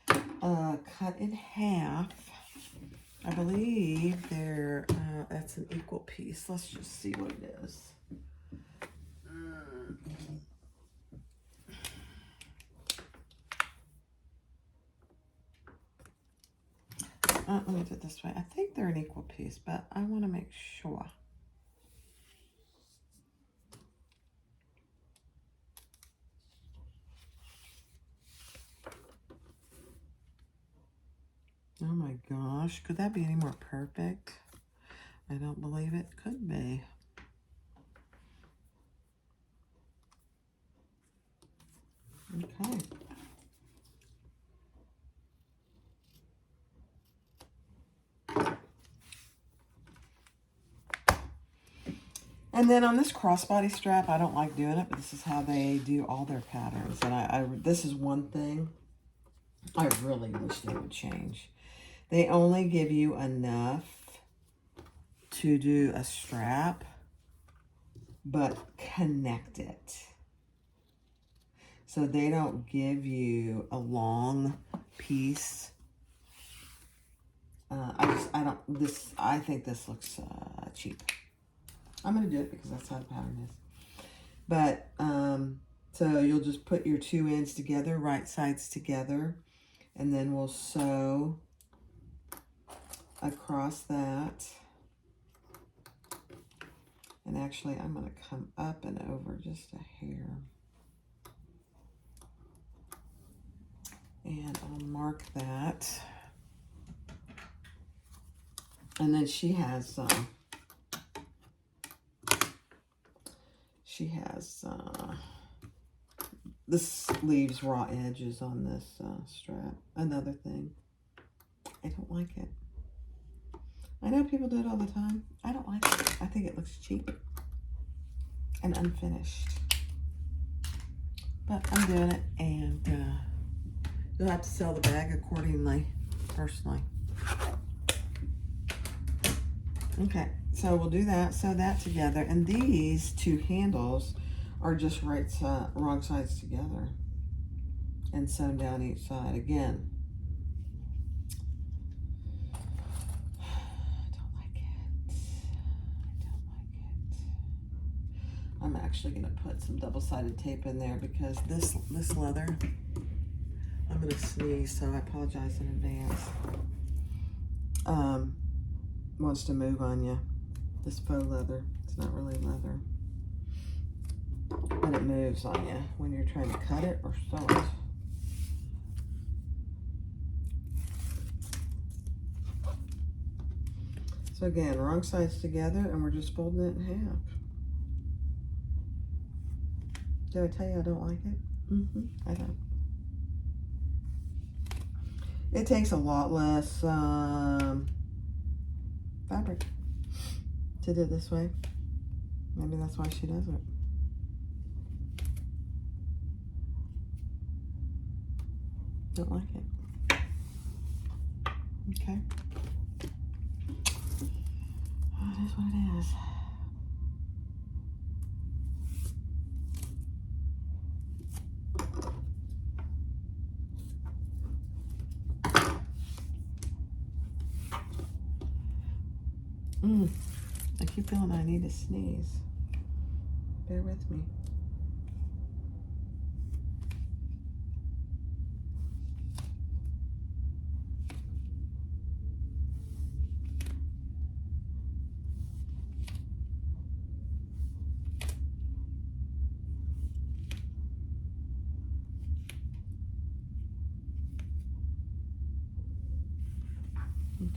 S1: cut in half. I believe they're, that's an equal piece. Let's just see what it is. Let me do it this way. I think they're an equal piece, but I want to make sure. Oh my gosh, could that be any more perfect? I don't believe it could be. Okay. And then on this crossbody strap, I don't like doing it, but this is how they do all their patterns. And this is one thing I really wish they would change. They only give you enough to do a strap, but connect it. So they don't give you a long piece. I think this looks cheap. I'm going to do it because that's how the pattern is. But, so you'll just put your two ends together, right sides together, and then we'll sew across that. And actually, I'm going to come up and over just a hair. And I'll mark that. And then she has this leaves raw edges on this strap. Another thing. I don't like it. I know people do it all the time. I don't like it. I think it looks cheap and unfinished. But I'm doing it, and you'll have to sell the bag accordingly, personally. Okay, so we'll do that, sew that together, and these two handles are just wrong sides together and sewn down each side. Again, I don't like it. I'm actually going to put some double-sided tape in there because this leather, I'm going to sneeze, so I apologize in advance. Wants to move on you. This faux leather, it's not really leather, but it moves on you when you're trying to cut it or sew it. So again, wrong sides together, and we're just folding it in half. Did I tell you I don't like it? I don't. It takes a lot less fabric to do it this way. Maybe that's why she does it. Don't like it. Okay. Oh, it is what it is. I keep feeling I need to sneeze. Bear with me.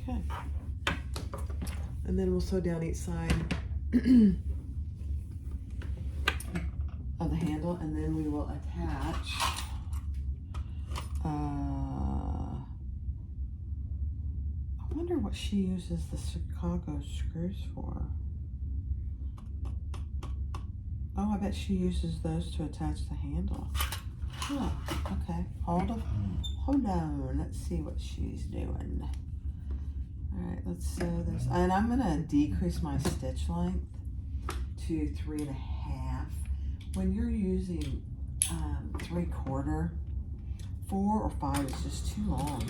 S1: Okay. And then we'll sew down each side of the handle, and then we will attach I wonder what she uses the Chicago screws for. Oh, I bet she uses those to attach the handle. Huh, okay, hold on, let's see what she's doing. All right, let's sew this, and I'm gonna decrease my stitch length to 3.5. When you're using 3/4, 4 or 5 is just too long.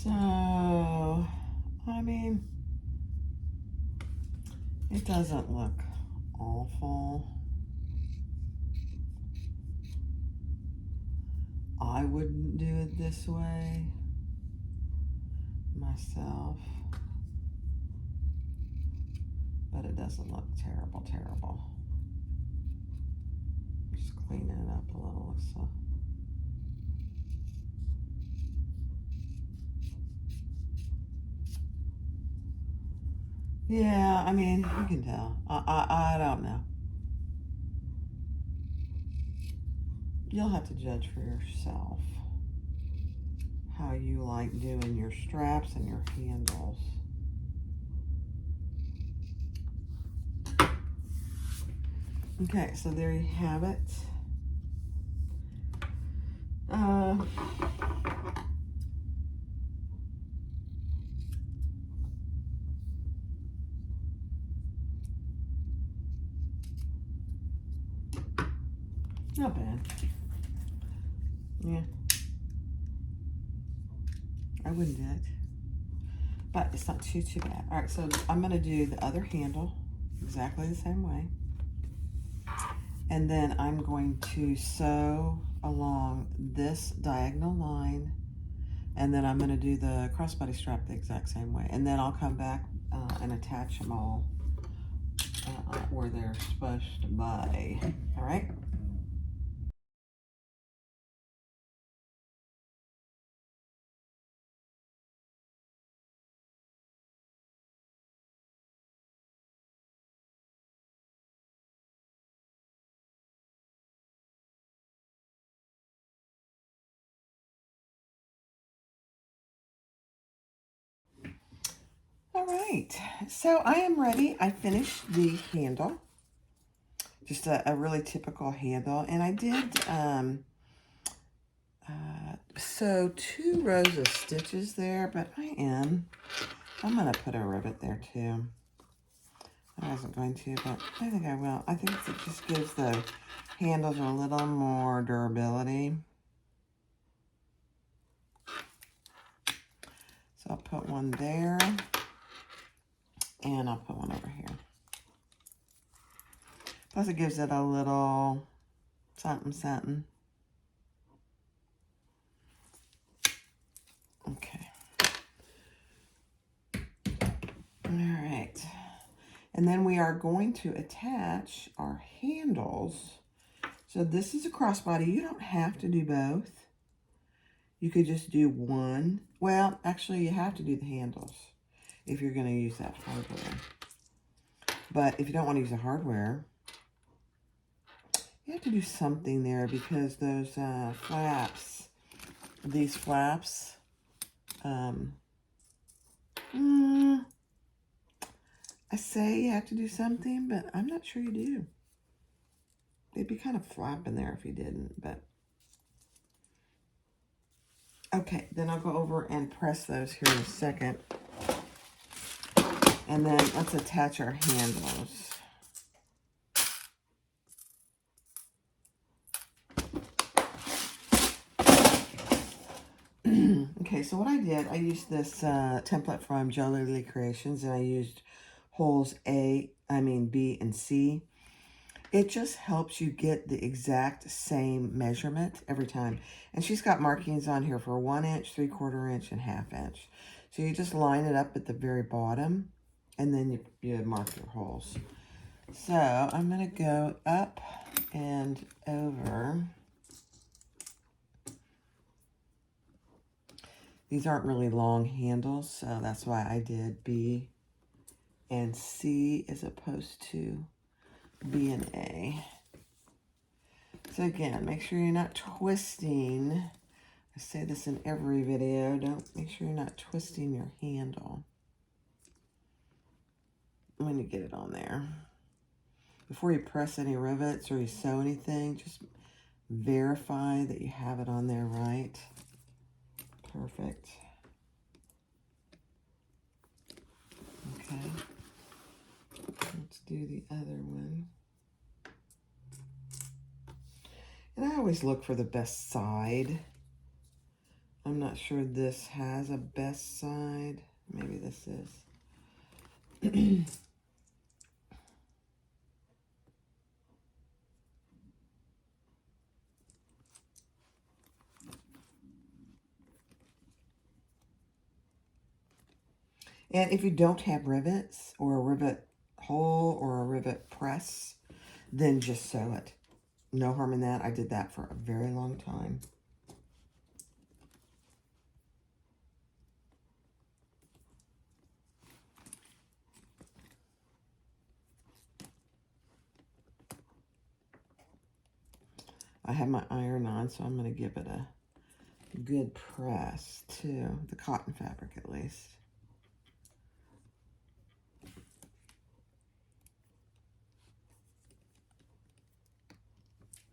S1: So, I mean, it doesn't look awful. I wouldn't do it this way myself, but it doesn't look terrible, terrible. Just cleaning it up a little, so. Yeah, I mean, you can tell. I don't know. You'll have to judge for yourself how you like doing your straps and your handles. Okay, so there you have it. Not bad. Yeah. I wouldn't do it. But it's not too bad. All right, so I'm going to do the other handle exactly the same way. And then I'm going to sew along this diagonal line. And then I'm going to do the crossbody strap the exact same way. And then I'll come back and attach them all where they're supposed to be. All right? All right, so I am ready. I finished the handle, just a really typical handle, and I did sew 2 rows of stitches there, but I'm going to put a rivet there too. I wasn't going to, but I think I will. I think it just gives the handles a little more durability. So I'll put one there, and I'll put one over here. Plus it gives it a little something, something. Okay. All right. And then we are going to attach our handles. So this is a crossbody. You don't have to do both. You could just do one. Well, actually, you have to do the handles if you're going to use that hardware. But if you don't want to use the hardware, you have to do something there because those flaps, these flaps, I say you have to do something, but I'm not sure you do. They'd be kind of flapping there if you didn't, but. Okay, then I'll go over and press those here in a second. And then let's attach our handles. Okay, so what I did, I used this template from Jolly Creations, and I used holes B, and C. It just helps you get the exact same measurement every time. And she's got markings on here for 1 inch, 3/4 inch, and 1/2 inch. So you just line it up at the very bottom, and then you mark your holes. So I'm going to go up and over. These aren't really long handles, so that's why I did B and C as opposed to B and A. So again, make sure you're not twisting. I say this in every video. Make sure you're not twisting your handle when you get it on there. Before you press any rivets or you sew anything, just verify that you have it on there right. Perfect. Okay. Let's do the other one. And I always look for the best side. I'm not sure this has a best side. Maybe this is. And if you don't have rivets or a rivet hole or a rivet press, then just sew it. No harm in that. I did that for a very long time. I have my iron on, so I'm going to give it a good press too. The cotton fabric, at least.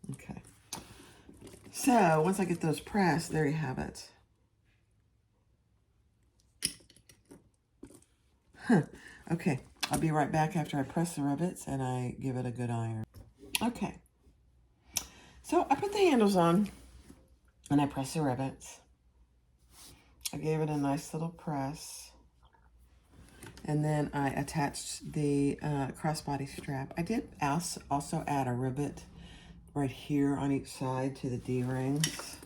S1: Okay. So, once I get those pressed, there you have it. Okay, I'll be right back after I press the rivets and I give it a good iron. Okay. So, I put the handles on and I press the rivets. I gave it a nice little press. And then I attached the crossbody strap. I did also add a rivet right here on each side to the D-rings.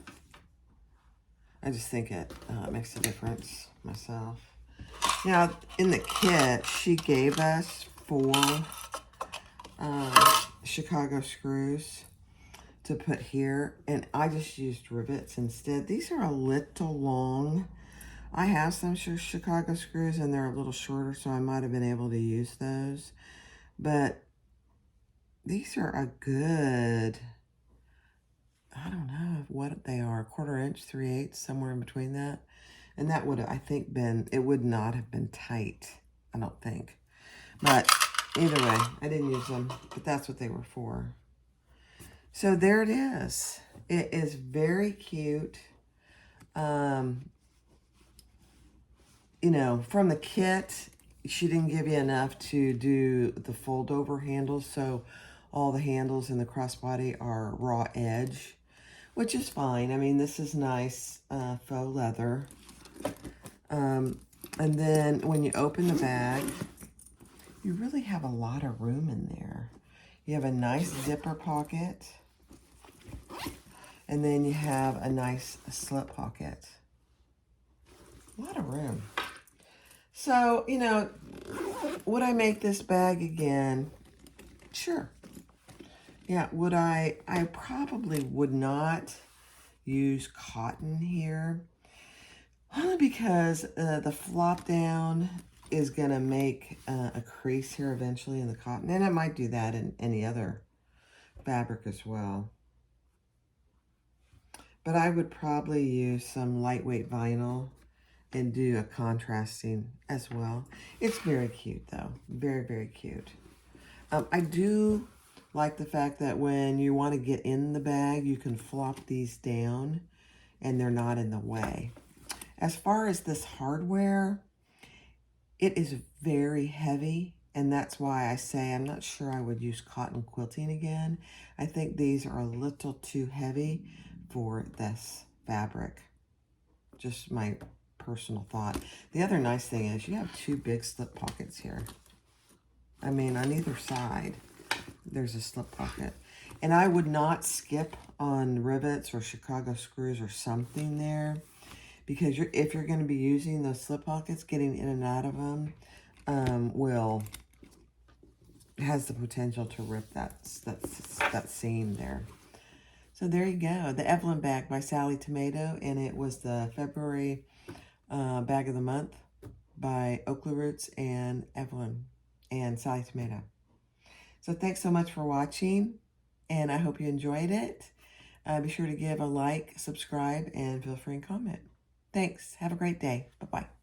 S1: I just think it makes a difference myself. Now, in the kit, she gave us 4 Chicago screws to put here, and I just used rivets instead. These are a little long. I have some Chicago screws, and they're a little shorter, so I might have been able to use those. But these are a good, I don't know what they are, 1/4 inch, 3/8, somewhere in between that. And that would have, I think, it would not have been tight, I don't think. But either way, I didn't use them, but that's what they were for. So there it is. It is very cute. You know, from the kit, she didn't give you enough to do the fold-over handles, so all the handles in the crossbody are raw edge, which is fine. I mean, this is nice faux leather. And then when you open the bag, you really have a lot of room in there. You have a nice zipper pocket, and then you have a nice slip pocket. A lot of room. So, you know, would I make this bag again? Sure. Yeah, would I? I probably would not use cotton here. Only because the flop down is going to make a crease here eventually in the cotton. And it might do that in any other fabric as well. But I would probably use some lightweight vinyl and do a contrasting as well. It's very cute though. Very, very cute. I do like the fact that when you want to get in the bag, you can flop these down and they're not in the way. As far as this hardware, it is very heavy, and that's why I say I'm not sure I would use cotton quilting again. I think these are a little too heavy for this fabric. Just my personal thought. The other nice thing is you have 2 big slip pockets here. I mean, on either side, there's a slip pocket. And I would not skip on rivets or Chicago screws or something there, because if you're going to be using those slip pockets, getting in and out of them has the potential to rip that seam there. So there you go. The Evelyn Bag by Sally Tomato, and it was the February Bag of the Month by Oakley Roots and Evelyn and Sally Tomato. So thanks so much for watching, and I hope you enjoyed it. Be sure to give a like, subscribe, and feel free to comment. Thanks. Have a great day. Bye-bye.